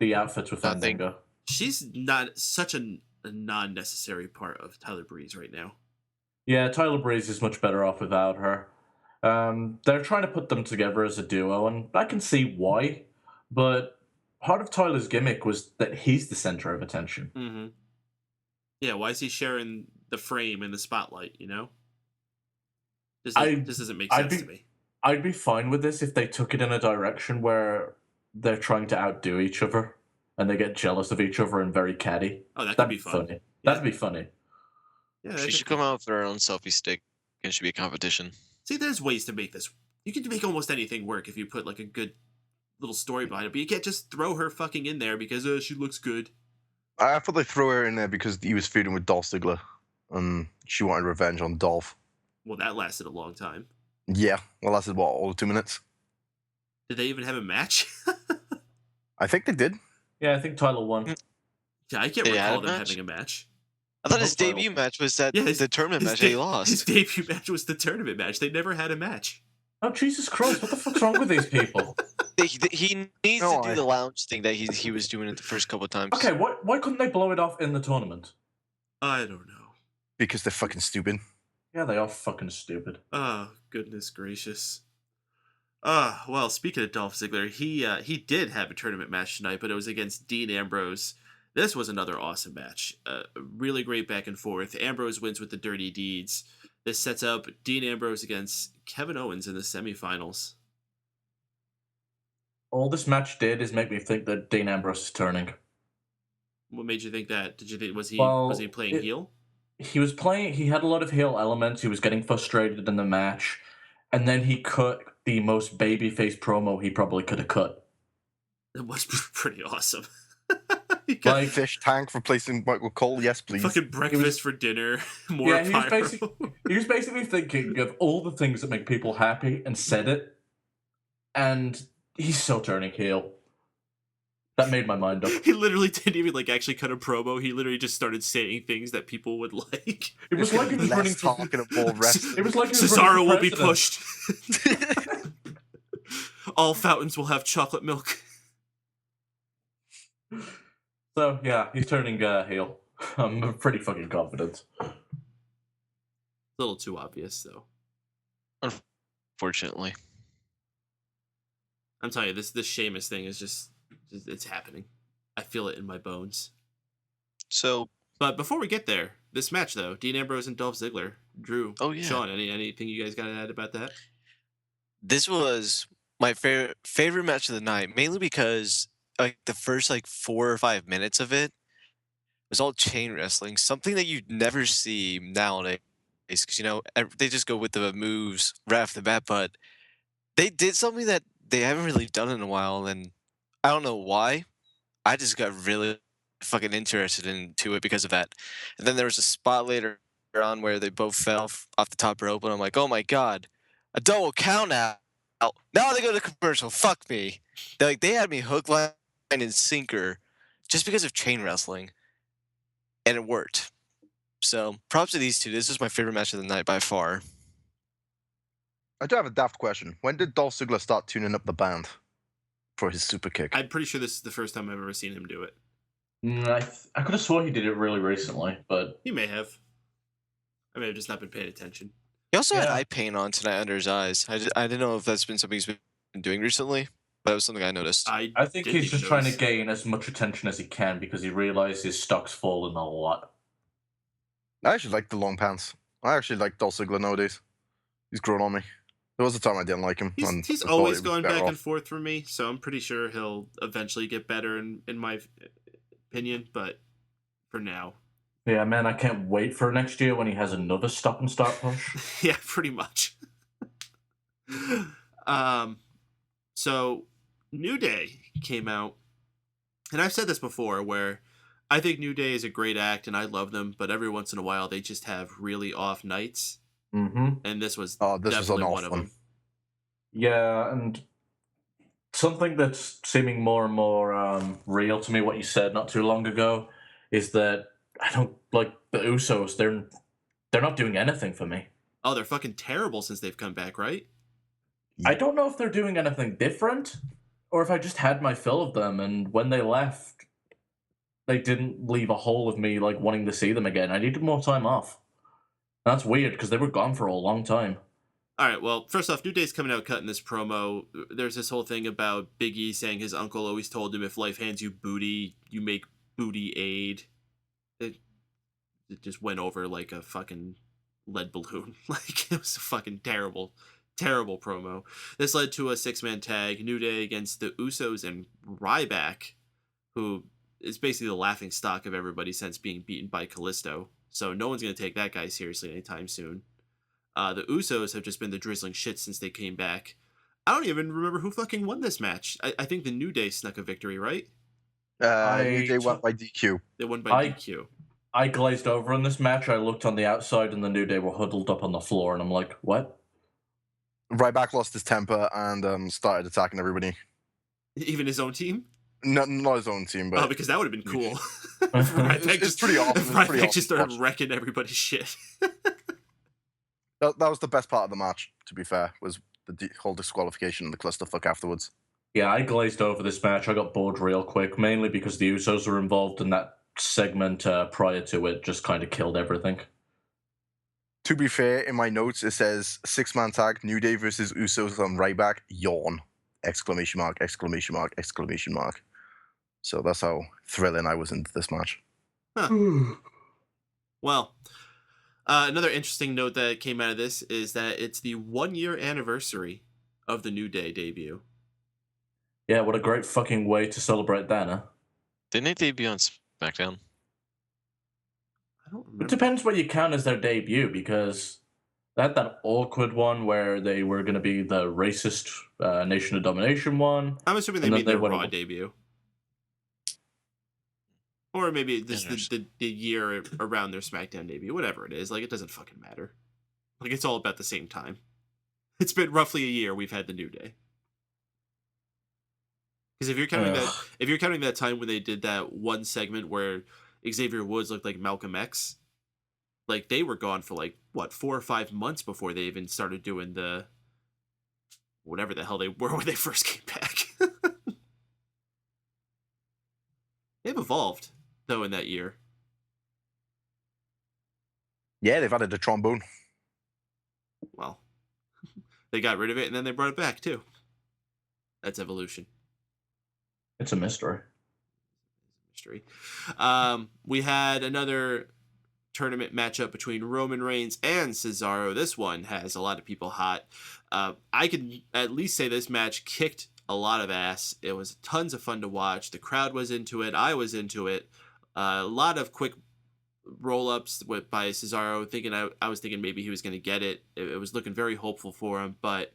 the outfits with Fandango. She's not such a non-necessary part of Tyler Breeze right now. Yeah, Tyler Breeze is much better off without her. They're trying to put them together as a duo, and I can see why. But part of Tyler's gimmick was that he's the center of attention. Mm-hmm. Yeah, why is he sharing the frame and the spotlight, you know? This doesn't make sense to me. I'd be fine with this if they took it in a direction where they're trying to outdo each other and they get jealous of each other and very catty. Oh, that'd be fun. Funny. Yeah. That'd be funny. Yeah, she should come out with her own selfie stick and it should be a competition. See, there's ways to make this. You can make almost anything work if you put like a good little story behind it, but you can't just throw her fucking in there because she looks good. I thought they threw her in there because he was feuding with Dolph Ziggler and she wanted revenge on Dolph. Well, that lasted a long time. Yeah, well, lasted what, all 2 minutes? Did they even have a match? I think they did. Yeah, I think Tyler won. Yeah, I can't recall them having a match. I thought his debut match was the tournament match he lost. His debut match was the tournament match. They never had a match. Oh, Jesus Christ, what the fuck's wrong with these people? He needs to do the lounge thing that he was doing it the first couple of times. Okay, why couldn't they blow it off in the tournament? I don't know. Because they're fucking stupid. Yeah, they are fucking stupid. Oh, goodness gracious. Well, speaking of Dolph Ziggler, he did have a tournament match tonight, but it was against Dean Ambrose. This was another awesome match. Really great back and forth. Ambrose wins with the dirty deeds. This sets up Dean Ambrose against Kevin Owens in the semifinals. All this match did is make me think that Dean Ambrose is turning. What made you think that? Did you think was he playing heel? He was playing. He had a lot of heel elements. He was getting frustrated in the match, and then he cut the most babyface promo he probably could have cut. It was pretty awesome. Like fish tank replacing Michael Cole, yes please. Fucking breakfast for dinner. More he was basically thinking of all the things that make people happy and said it, and he's so turning heel. That made my mind up. He literally didn't even actually cut a promo. He literally just started saying things that people would like. It was like he was running talking of more wrestling. It was like Cesaro will be pushed. All fountains will have chocolate milk. So yeah, he's turning heel. I'm pretty fucking confident. A little too obvious, though. Unfortunately, I'm telling you, this Sheamus thing is just it's happening. I feel it in my bones. So, but before we get there, this match though, Dean Ambrose and Dolph Ziggler, Drew, Sean, anything you guys got to add about that? This was my favorite match of the night, mainly because the first 4 or 5 minutes of it was all chain wrestling, something that you never see nowadays. Because they just go with the moves right off the bat, but they did something that they haven't really done in a while, and I don't know why. I just got really fucking interested into it because of that. And then there was a spot later on where they both fell off the top rope, and I'm like, oh my god, a double count out. Now they go to commercial. Fuck me. They had me hook, line, and sinker just because of chain wrestling, and it worked. So props to these two. This is my favorite match of the night by far. I do have a daft question. When did Dolph Ziggler start tuning up the band for his super kick? I'm pretty sure this is the first time I've ever seen him do it. I could have sworn he did it really recently, but He may have. I may have just not been paying attention. He also had eye paint on tonight under his eyes. I didn't know if that's been something he's been doing recently, but it was something I noticed. I think he's just trying to gain as much attention as he can because he realizes his stock's fallen a lot. I actually like the long pants. I actually like Dolph Ziggler nowadays. He's grown on me. There was a time I didn't like him. He's always gone back and forth for me, so I'm pretty sure he'll eventually get better in my opinion, but for now. Yeah, man, I can't wait for next year when he has another stop and start push. Yeah, pretty much. So New Day came out, and I've said this before, where I think New Day is a great act, and I love them, but every once in a while they just have really off nights. Mm-hmm. And this was definitely one of them. Yeah, and something that's seeming more and more real to me, what you said not too long ago, is that I don't like the Usos. They're not doing anything for me. Oh, they're fucking terrible since they've come back, right? I don't know if they're doing anything different, or if I just had my fill of them, and when they left, they didn't leave a hole of me like wanting to see them again. I needed more time off. That's weird, because they were gone for a long time. All right, well, first off, New Day's coming out cutting this promo. There's this whole thing about Big E saying his uncle always told him if life hands you booty, you make booty aid. It just went over like a fucking lead balloon. Like, it was a fucking terrible promo. This led to a 6-man tag, New Day against the Usos and Ryback, who is basically the laughing stock of everybody since being beaten by Kalisto. So no one's going to take that guy seriously anytime soon. The Usos have just been the drizzling shit since they came back. I don't even remember who fucking won this match. I think the New Day snuck a victory, right? New Day won by DQ. They won by DQ. I glazed over in this match. I looked on the outside and the New Day were huddled up on the floor, and I'm like, what? Ryback lost his temper and started attacking everybody. Even his own team? Not his own team, but... Oh, because that would have been cool. It's pretty awesome. Ryback just started wrecking everybody's shit. That was the best part of the match, to be fair, was the whole disqualification and the clusterfuck afterwards. Yeah, I glazed over this match. I got bored real quick, mainly because the Usos were involved in that segment prior to it, just kind of killed everything. To be fair, in my notes, it says 6-man tag, New Day versus Usos on Ryback, yawn, exclamation mark, exclamation mark, exclamation mark. So that's how thrilling I was into this match. Huh. Well, another interesting note that came out of this is that it's the 1-year anniversary of the New Day debut. Yeah, what a great fucking way to celebrate that, huh? Didn't they debut on SmackDown? I don't remember. It depends what you count as their debut, because they had that awkward one where they were going to be the racist Nation of Domination one. I'm assuming they made their Raw debut. Or maybe this the year around their SmackDown debut. Whatever it is. Like, it doesn't fucking matter. Like, it's all about the same time. It's been roughly a year we've had the New Day. Because if you're counting that time when they did that one segment where Xavier Woods looked like Malcolm X, like, they were gone for like, what, 4 or 5 months before they even started doing the whatever the hell they were when they first came back. They've evolved, though, in that year. Yeah, they've added a trombone. Well, they got rid of it and then they brought it back, too. That's evolution. It's a mystery. We had another tournament matchup between Roman Reigns and Cesaro. This one has a lot of people hot. I can at least say this match kicked a lot of ass. It was tons of fun to watch. The crowd was into it. I was into it. A lot of quick roll-ups by Cesaro. I was thinking maybe he was going to get it. It was looking very hopeful for him, but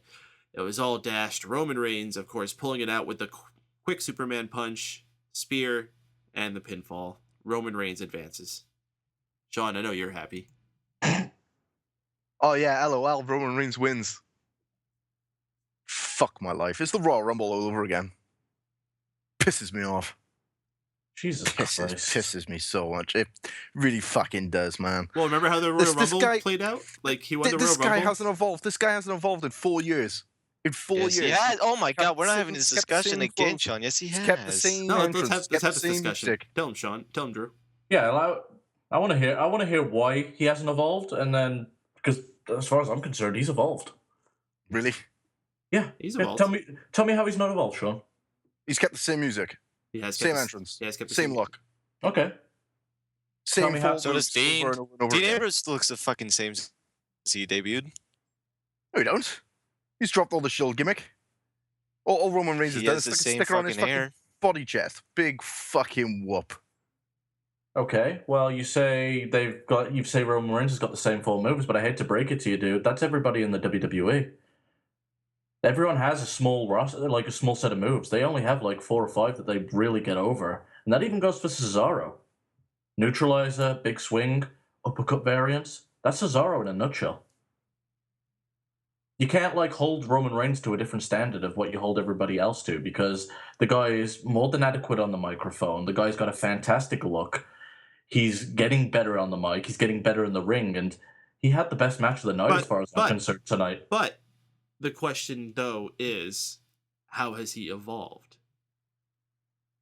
it was all dashed. Roman Reigns, of course, pulling it out with the quick Superman punch, spear, and the pinfall. Roman Reigns advances. Sean, I know you're happy. Oh yeah, LOL. Roman Reigns wins. Fuck my life. It's the Royal Rumble all over again. Pisses me off. Jesus Christ. Pisses me so much. It really fucking does, man. Well, remember how the Royal Rumble played out? Like, he won the Royal Rumble? This guy hasn't evolved. This guy hasn't evolved in 4 years. In 4 years. Yeah. Oh my God, we're not having this discussion again, Sean. Yes, he has. Kept the same No, entrance, let's have the this same discussion. music. Tell him, Sean. Tell him, Drew. Yeah, I want to hear why he hasn't evolved, and then because as far as I'm concerned, he's evolved. Really? Yeah, he's evolved. Tell me how he's not evolved, Sean. He's kept the same music. He has same entrance. He has kept the same look. Okay. Same. So does Dean. Dean Ambrose looks the fucking same as he debuted. No, he don't. He's dropped all the shield gimmick. All Roman Reigns has done is stick a sticker on his fucking body chest. Big fucking whoop. Okay, well, you say Roman Reigns has got the same 4 moves, but I hate to break it to you, dude. That's everybody in the WWE. Everyone has a small roster, like a small set of moves. They only have like 4 or 5 that they really get over, and that even goes for Cesaro. Neutralizer, big swing, uppercut variants. That's Cesaro in a nutshell. You can't like hold Roman Reigns to a different standard of what you hold everybody else to, because the guy is more than adequate on the microphone. The guy's got a fantastic look. He's getting better on the mic. He's getting better in the ring, and he had the best match of the night as far as I'm concerned tonight. But the question, though, is how has he evolved?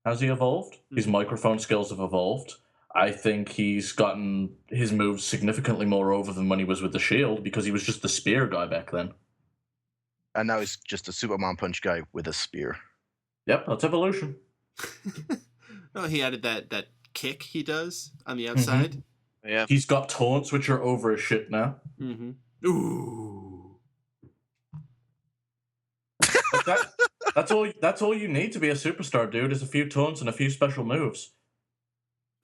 Has he evolved? His microphone skills have evolved. I think he's gotten his moves significantly more over than when he was with the Shield, because he was just the spear guy back then. And now he's just a Superman punch guy with a spear. Yep, that's evolution. No, he added that kick he does on the outside. Mm-hmm. Yeah. He's got taunts, which are over his shit now. Mm-hmm. Ooh. That's all you need to be a superstar, dude, is a few taunts and a few special moves.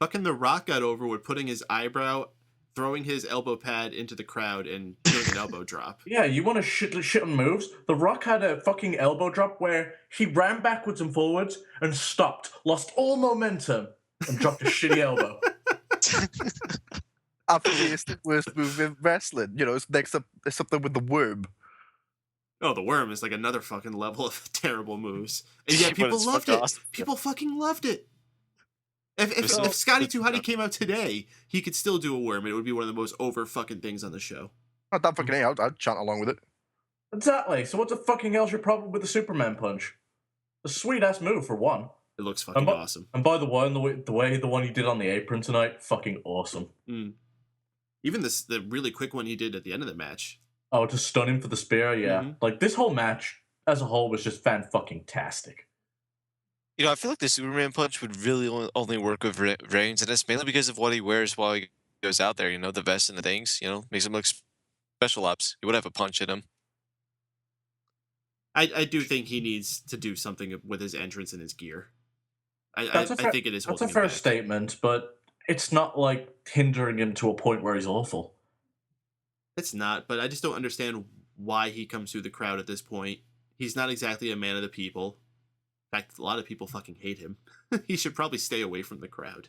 Fucking The Rock got over with putting his eyebrow, throwing his elbow pad into the crowd, and doing an elbow drop. Yeah, you want to shit on moves? The Rock had a fucking elbow drop where he ran backwards and forwards and stopped, lost all momentum, and dropped a shitty elbow. I think it's the worst move in wrestling. You know, it's next up, it's something with the worm. Oh, the worm is like another fucking level of terrible moves. And yet people loved it. Awesome. People fucking loved it. If Scotty 2 Hotty came out today, he could still do a worm, and it would be one of the most over fucking things on the show. Not that fucking I'd chant along with it. Exactly. So what's the fucking hell's your problem with the Superman punch? A sweet ass move for one. It looks fucking awesome. And by the way, the one he did on the apron tonight, fucking awesome. Mm. Even the really quick one he did at the end of the match. Oh, to stun him for the spear, yeah. Mm-hmm. Like this whole match as a whole was just fan-fucking-tastic. You know, I feel like the Superman punch would really only work with Reigns, and that's mainly because of what he wears while he goes out there. You know, the vest and the things. You know, makes him look special ops. He would have a punch in him. I do think he needs to do something with his entrance and his gear. I think it is. That's a fair statement, but it's not like hindering him to a point where he's awful. It's not, but I just don't understand why he comes through the crowd at this point. He's not exactly a man of the people. In fact, a lot of people fucking hate him. He should probably stay away from the crowd.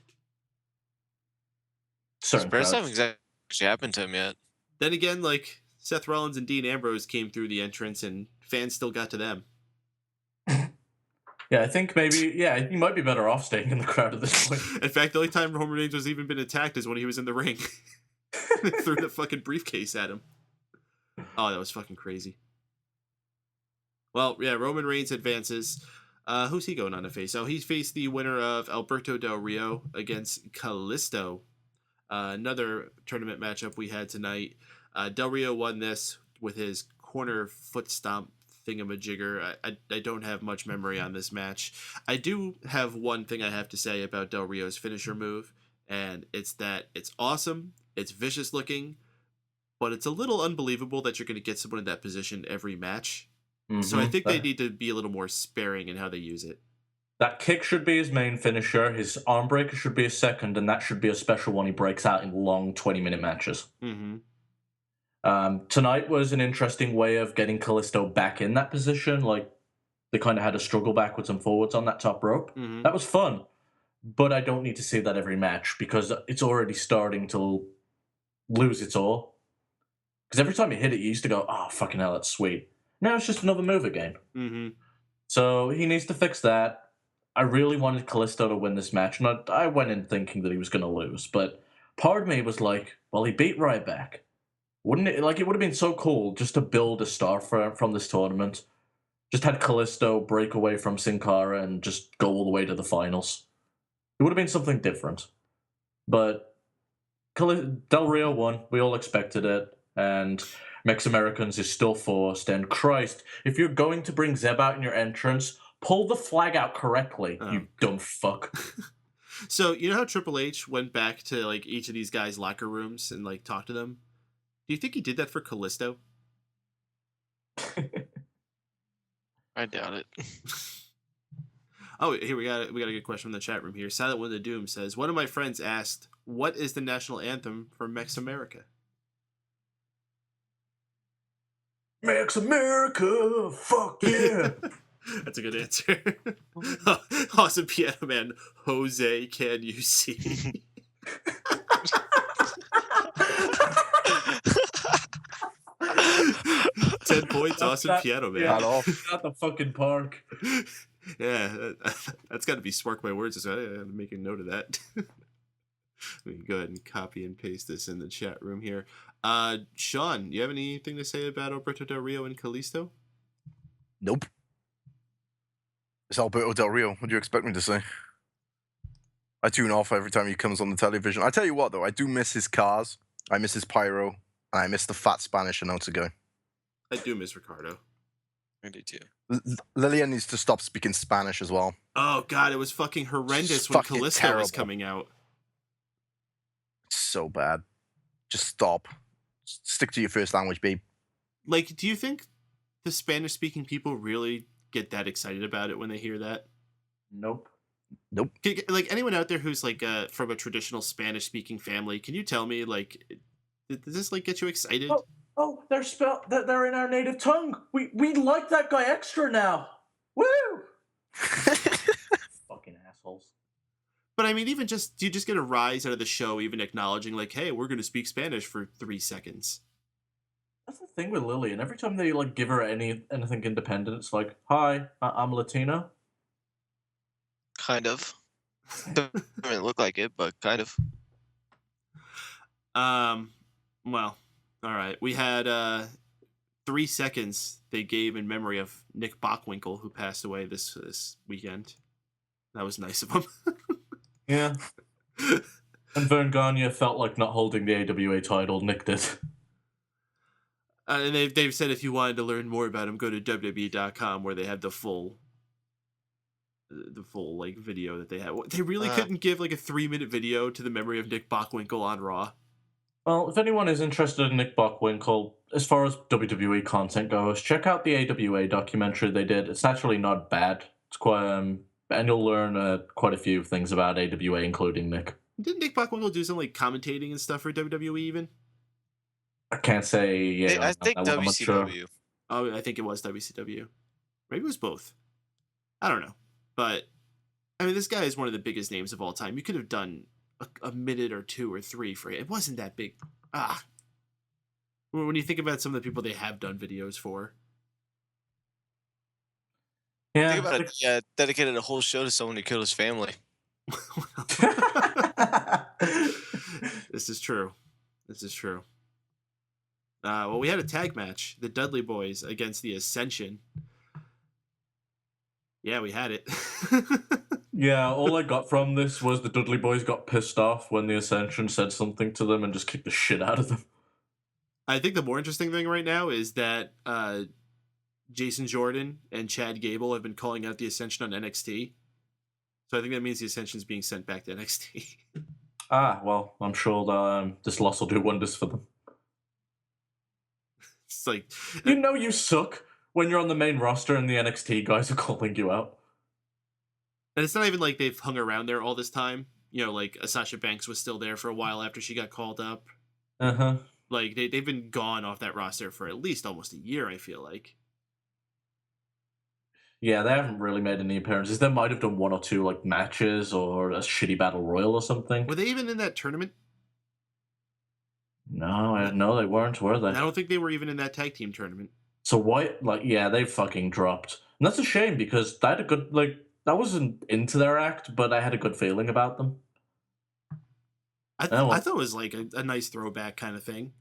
Surprised haven't exactly happened to him yet. Then again, like, Seth Rollins and Dean Ambrose came through the entrance, and fans still got to them. Yeah, I think maybe, he might be better off staying in the crowd at this point. In fact, the only time Roman Reigns has even been attacked is when he was in the ring. Threw the fucking briefcase at him. Oh, that was fucking crazy. Well, yeah, Roman Reigns advances. Who's he going on to face? Oh, he faced the winner of Alberto Del Rio against Kalisto. Another tournament matchup we had tonight. Del Rio won this with his corner foot stomp thingamajigger. I don't have much memory on this match. I do have one thing I have to say about Del Rio's finisher move, and it's that it's awesome, it's vicious looking, but it's a little unbelievable that you're going to get someone in that position every match. Mm-hmm. So I think they need to be a little more sparing in how they use it. That kick should be his main finisher, his arm breaker should be his second, and that should be a special one he breaks out in long 20-minute matches. Mm-hmm. Tonight was an interesting way of getting Kalisto back in that position. Like, they kind of had to struggle backwards and forwards on that top rope. Mm-hmm. That was fun, but I don't need to see that every match because it's already starting to lose its awe. Because every time he hit it, you used to go, oh, fucking hell, that's sweet. Now it's just another move again. Mm-hmm. So he needs to fix that. I really wanted Kalisto to win this match, and I went in thinking that he was going to lose, but part of me was like, well, he beat Ryback. Wouldn't it, like, it would have been so cool just to build a star from this tournament. Just had Kalisto break away from Sin Cara and just go all the way to the finals. It would have been something different. But Del Rio won. We all expected it. And Mex Americans is still forced. And Christ, if you're going to bring Zeb out in your entrance, pull the flag out correctly, you dumb fuck. So, you know how Triple H went back to, like, each of these guys' locker rooms and, like, talked to them? Do you think he did that for Kalisto? I doubt it. Oh, here we got a good question from the chat room here. Silent One of the Doom says, one of my friends asked, what is the national anthem for Mex America? Mex America, fuck yeah. That's a good answer. Awesome Piano Man, Jose, can you see? 10 points, Awesome Piano Man. Yeah, not the fucking park. Yeah, that's got to be sparked by words. So I'm making note of that. Let me go ahead and copy and paste this in the chat room here. Sean, you have anything to say about Alberto Del Rio and Kalisto? Nope. It's Alberto Del Rio. What do you expect me to say? I tune off every time he comes on the television. I tell you what, though, I do miss his cars. I miss his pyro. And I miss the fat Spanish announcer guy. I do miss Ricardo. I do too. Lillian needs to stop speaking Spanish as well. Oh, God, it was fucking horrendous Just when fucking Kalisto terrible. was coming out. So bad. Just stop. Stick to your first language, babe. Like, do you think the Spanish-speaking people really get that excited about it when they hear that? Nope. Nope. Like, anyone out there who's, like, from a traditional Spanish-speaking family, can you tell me, like, does this, like, get you excited? Oh, they're in our native tongue. We like that guy extra now. Woo! Fucking assholes. But I mean, even just, do you just get a rise out of the show, even acknowledging, like, hey, we're going to speak Spanish for 3 seconds? That's the thing with Lillian. Every time they, like, give her anything independent, it's like, hi, I'm Latino. Kind of. Doesn't look like it, but kind of. Well, all right. We had 3 seconds they gave in memory of Nick Bockwinkel, who passed away this weekend. That was nice of him. Yeah. And Vern Gagne felt like not holding the AWA title. Nick did. And they've said if you wanted to learn more about him, go to WWE.com where they have the full like video that they had. They really couldn't give like a 3-minute video to the memory of Nick Bockwinkel on Raw. Well, if anyone is interested in Nick Bockwinkel, as far as WWE content goes, check out the AWA documentary they did. It's actually not bad. It's quite and you'll learn quite a few things about AWA, including Nick. Didn't Nick Bockwinkel do some like commentating and stuff for WWE even? I can't say. Yeah, I think I'm not sure. WCW. Oh, I think it was WCW. Maybe it was both. I don't know. But, I mean, this guy is one of the biggest names of all time. You could have done a minute or 2 or 3 for it. It wasn't that big. When you think about some of the people they have done videos for. Yeah. Think about it. Yeah, dedicated a whole show to someone who killed his family. This is true. Well, we had a tag match. The Dudley Boys against the Ascension. Yeah, we had it. Yeah, all I got from this was the Dudley Boys got pissed off when the Ascension said something to them and just kicked the shit out of them. I think the more interesting thing right now is that Jason Jordan and Chad Gable have been calling out the Ascension on NXT. So I think that means the Ascension is being sent back to NXT. Well, I'm sure that this loss will do wonders for them. It's like... You know you suck when you're on the main roster and the NXT guys are calling you out. And it's not even like they've hung around there all this time. You know, like Sasha Banks was still there for a while after she got called up. Uh-huh. Like, they've been gone off that roster for at least almost a year, I feel like. Yeah, they haven't really made any appearances. They might have done 1 or 2 like matches or a shitty battle royal or something. Were they even in that tournament? No, they weren't, were they? I don't think they were even in that tag team tournament. So Wyatt, they fucking dropped. And that's a shame because I had a good, that wasn't into their act, but I had a good feeling about them. I thought it was like a nice throwback kind of thing.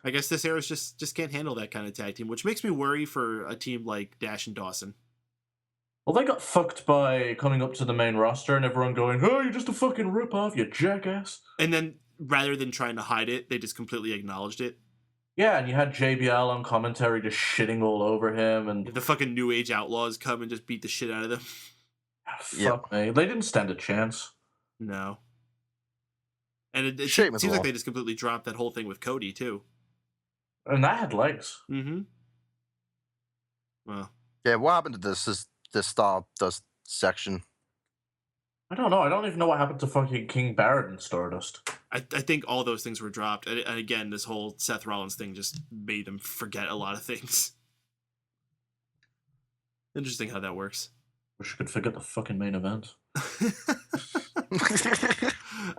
I guess this era's just can't handle that kind of tag team, which makes me worry for a team like Dash and Dawson. Well, they got fucked by coming up to the main roster and everyone going, "Oh, you're just a fucking rip-off, you jackass." And then, rather than trying to hide it, they just completely acknowledged it. Yeah, and you had JBL on commentary just shitting all over him, and the fucking New Age Outlaws come and just beat the shit out of them. Fuck me. They didn't stand a chance. No. And it seems like they just completely dropped that whole thing with Cody, too. And that had legs. Mm-hmm. Well. Yeah, what happened to this Stardust section? I don't know. I don't even know what happened to fucking King Barrett and Stardust. I think all those things were dropped. And again, this whole Seth Rollins thing just made them forget a lot of things. Interesting how that works. Wish I could forget the fucking main event.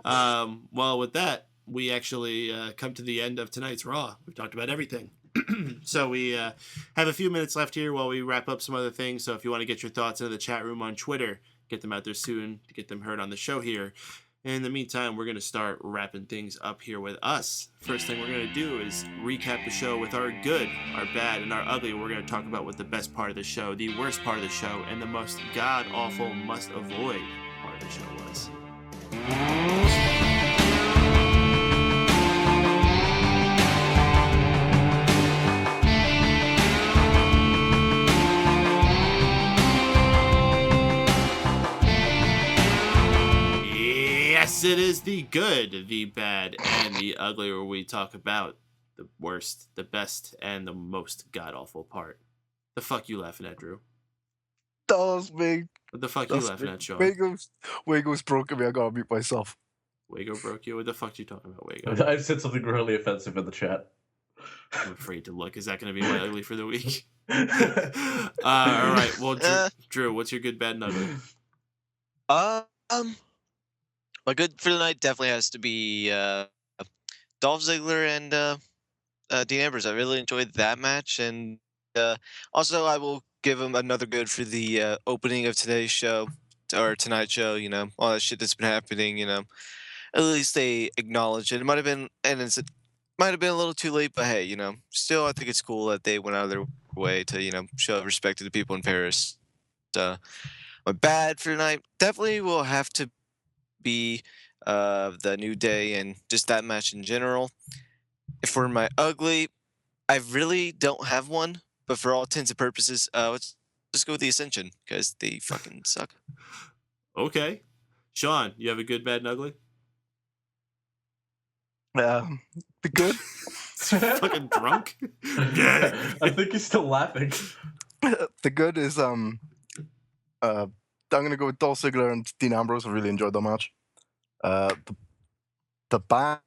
Well, with that, we actually come to the end of tonight's Raw. We've talked about everything. So we have a few minutes left here while we wrap up some other things. So if you want to get your thoughts into the chat room on Twitter, get them out there soon to get them heard on the show here. In the meantime, we're going to start wrapping things up here with us. First thing we're going to do is recap the show with our good, our bad, and our ugly. We're going to talk about what the best part of the show, the worst part of the show, and the most god-awful, must-avoid part of the show was. Yes, it is the good, the bad, and the ugly, where we talk about the worst, the best, and the most god-awful part. The fuck you laughing at, Drew? That was me. What the fuck you laughing at, Sean? Wago's broken me. I gotta mute myself. Wago broke you? What the fuck are you talking about, Wago? I said something really offensive in the chat. I'm afraid to look. Is that going to be my ugly for the week? All right. Well, Drew, what's your good, bad, and ugly? My good for the night definitely has to be Dolph Ziggler and Dean Ambrose. I really enjoyed that match, and also I will give him another good for the opening of today's show or tonight's show. You know, all that shit that's been happening. You know, at least they acknowledge it. It might have been, it might have been a little too late, but hey, you know, still I think it's cool that they went out of their way to show respect to the people in Paris. My bad for tonight definitely will have to be the New Day and just that match in general. For my ugly, I really don't have one, but for all intents and purposes, let's go with the Ascension because they fucking suck. Okay, Sean, you have a good, bad, and ugly? The good. Fucking drunk. Yeah, I think he's still laughing. The good is I'm gonna go with Dolph Ziggler and Dean Ambrose. I really enjoyed that match. The bad.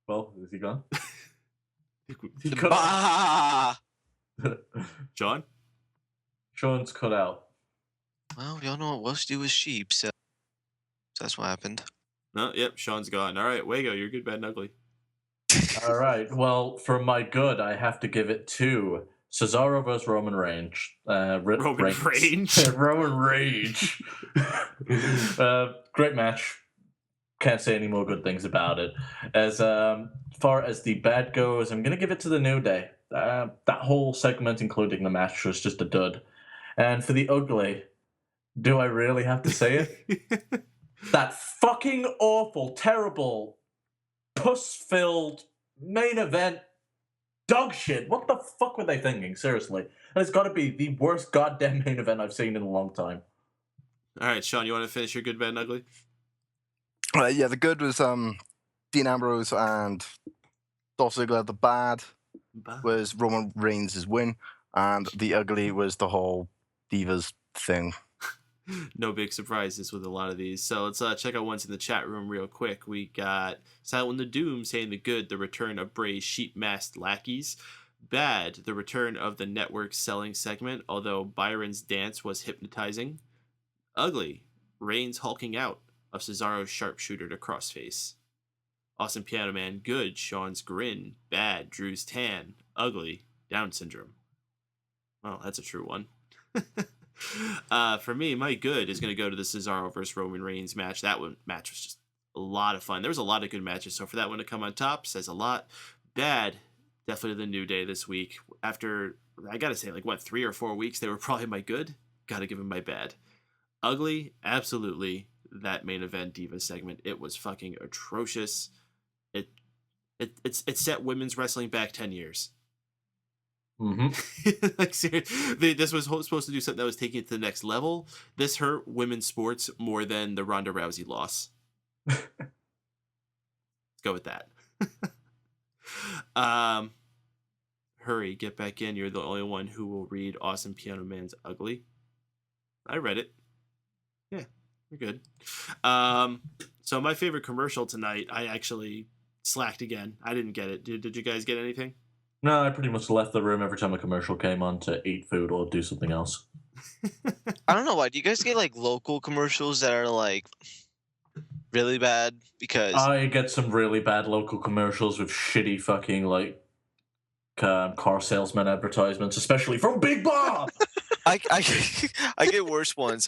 Well, is he gone? John? Sean's cut out. Well, y'all know what Welsh do with sheep, so that's what happened. No, yep, Sean's gone. All right, Wago, you're good, bad, and ugly. All right. Well, for my good, I have to give it to Cesaro versus Roman Reigns. Roman Reigns. Great match. Can't say any more good things about it. As far as the bad goes, I'm going to give it to the New Day. That whole segment, including the match, was just a dud. And for the ugly, do I really have to say it? That fucking awful, terrible, puss-filled main event dog shit. What the fuck were they thinking? Seriously. And it's got to be the worst goddamn main event I've seen in a long time. All right, Sean, you want to finish your good, bad, and ugly? Yeah, the good was Dean Ambrose and Dolph Ziggler. The bad was Roman Reigns' win. And the ugly was the whole Divas thing. No big surprises with a lot of these. So let's check out ones in the chat room real quick. We got Silent the Doom saying the good, the return of Bray's sheep-masked lackeys. Bad, the return of the network selling segment, although Byron's dance was hypnotizing. Ugly, Reigns hulking out. of Cesaro's sharpshooter to crossface. Awesome Piano Man, good. Sean's grin, bad. Drew's tan, ugly. Down syndrome. Well, that's a true one. For me, my good is going to go to the Cesaro versus Roman Reigns match. That match was just a lot of fun. There was a lot of good matches, so for that one to come on top says a lot. Bad, definitely the New Day this week. After, I got to say, 3 or 4 weeks, they were probably my good. Got to give them my bad. Ugly, absolutely. That main event Divas segment, it was fucking atrocious. It set women's wrestling back 10 years. Mm-hmm. Seriously, this was supposed to do something that was taking it to the next level. This hurt women's sports more than the Ronda Rousey loss. Let's go with that. Hurry, get back in. You're the only one who will read Awesome Piano Man's Ugly. I read it. Yeah, you're good. So my favorite commercial tonight, I actually slacked again. I didn't get it. Did you guys get anything? No, I pretty much left the room every time a commercial came on to eat food or do something else. I don't know why. Do you guys get local commercials that are really bad? Because I get some really bad local commercials with shitty fucking car salesman advertisements, especially from Big Bob. I get worse ones.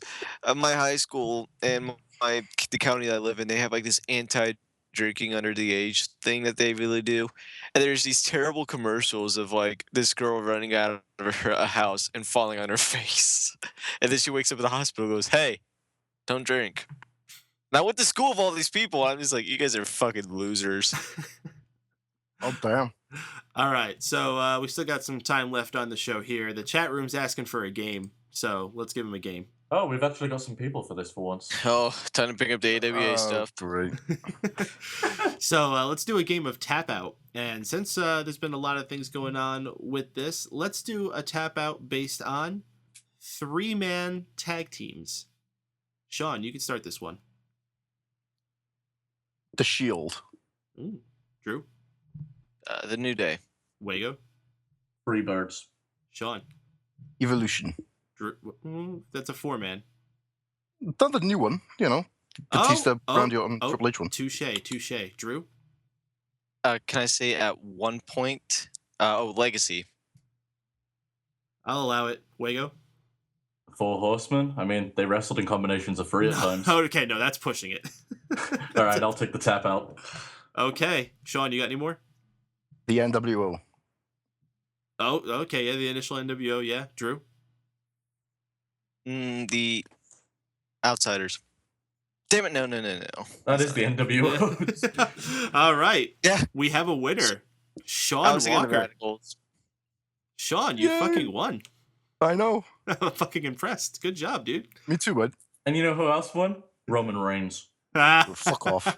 My high school and the county that I live in, they have this anti-drinking under the age thing that they really do. And there's these terrible commercials of this girl running out of her house and falling on her face. And then she wakes up in the hospital and goes, "Hey, don't drink." And I went to school with all these people. I'm just you guys are fucking losers. Oh, damn. All right, so we still got some time left on the show here. The chat room's asking for a game, so let's give them a game. Oh, we've actually got some people for this for once. Oh, time to pick up the AWA stuff. Great. So let's do a game of tap out. And since there's been a lot of things going on with this, let's do a tap out based on 3-man tag teams. Sean, you can start this one. The Shield. Ooh. Drew? The New Day. Wago? Freebirds. Sean? Evolution. Drew? That's a 4-man. Not the new one, Batista, Randy Orton, Triple H one. Touche. Drew? Can I say at one point? Legacy. I'll allow it. Wago? 4 Horsemen. I mean, they wrestled in combinations of 3 at times. Okay, no, that's pushing it. All right, I'll take the tap out. Okay. Sean, you got any more? The NWO. Oh, okay. Yeah, the initial NWO. Yeah. Drew? The Outsiders. Damn it, no. That is the NWO. All right. Yeah. We have a winner. Sean Walker. Sean, you fucking won. I know. I'm fucking impressed. Good job, dude. Me too, bud. And you know who else won? Roman Reigns. Fuck off.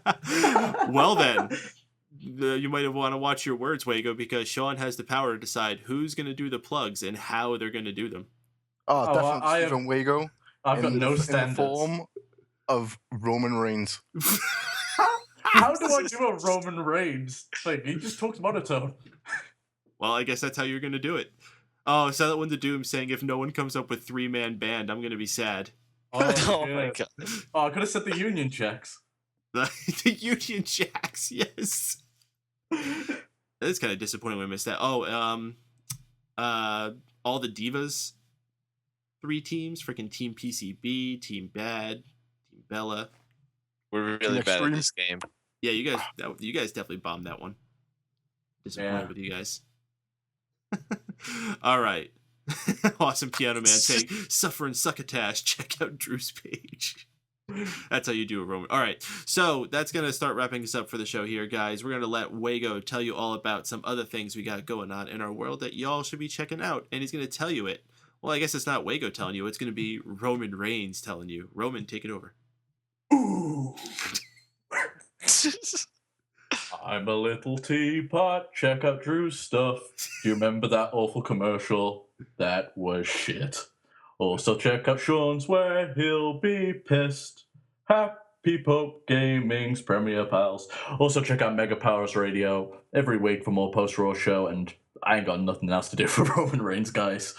Well then, you might want to watch your words, Wago, because Sean has the power to decide who's going to do the plugs and how they're going to do them. Oh, definitely Stephen Wago. I've got no standards. In the form of Roman Reigns. How do I do a Roman Reigns thing? He just talks monotone. Well, I guess that's how you're going to do it. Oh, so that one the Doom saying if no one comes up with 3-man band, I'm going to be sad. Oh my god. Oh, I could have said the Union Jacks. The Union Jacks, yes. That's kind of disappointing we missed that. Oh, all the Divas 3 teams, freaking Team PCB, Team Bad, Team Bella. We're really bad at this game. Yeah, you guys definitely bombed that one. Disappointed with you guys. All right. Awesome Piano Man saying, "Suffer and succotash. Check out Drew's page." That's how you do a Roman. All right. So that's going to start wrapping us up for the show here, guys. We're going to let Wago tell you all about some other things we got going on in our world that y'all should be checking out. And he's going to tell you it. Well, I guess it's not Wago telling you. It's going to be Roman Reigns telling you. Roman, take it over. Ooh. I'm a little teapot. Check out Drew's stuff. Do you remember that awful commercial? That was shit. Also check out Sean's where he'll be pissed. Happy Pope Gaming's Premier Pals. Also check out Mega Powers Radio every week for more post-Raw show, and I ain't got nothing else to do for Roman Reigns, guys.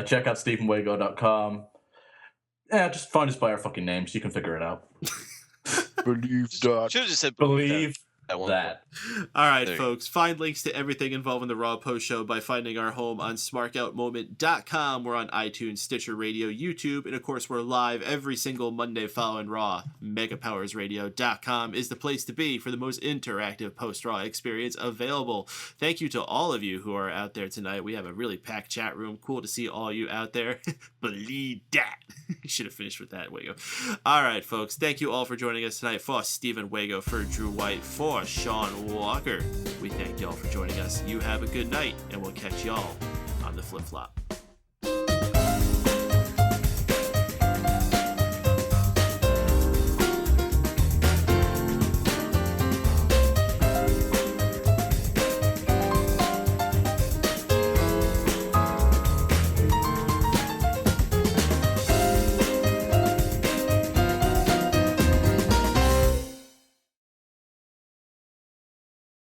Check out StephenWago.com. Yeah, just find us by our fucking names. You can figure it out. Believe that. Should have just said Believe that one. that. All right, There you folks. Find links to everything involving the Raw Post Show by finding our home on smarkoutmoment.com. We're on iTunes, Stitcher Radio, YouTube, and of course, we're live every single Monday following Raw. MegaPowersRadio.com is the place to be for the most interactive post-Raw experience available. Thank you to all of you who are out there tonight. We have a really packed chat room. Cool to see all you out there. Believe that. Should have finished with that, Wago. All right, folks. Thank you all for joining us tonight. For Stephen Wago, for Drew White, for Sean Walker. We thank y'all for joining us. You have a good night, and we'll catch y'all on the flip-flop.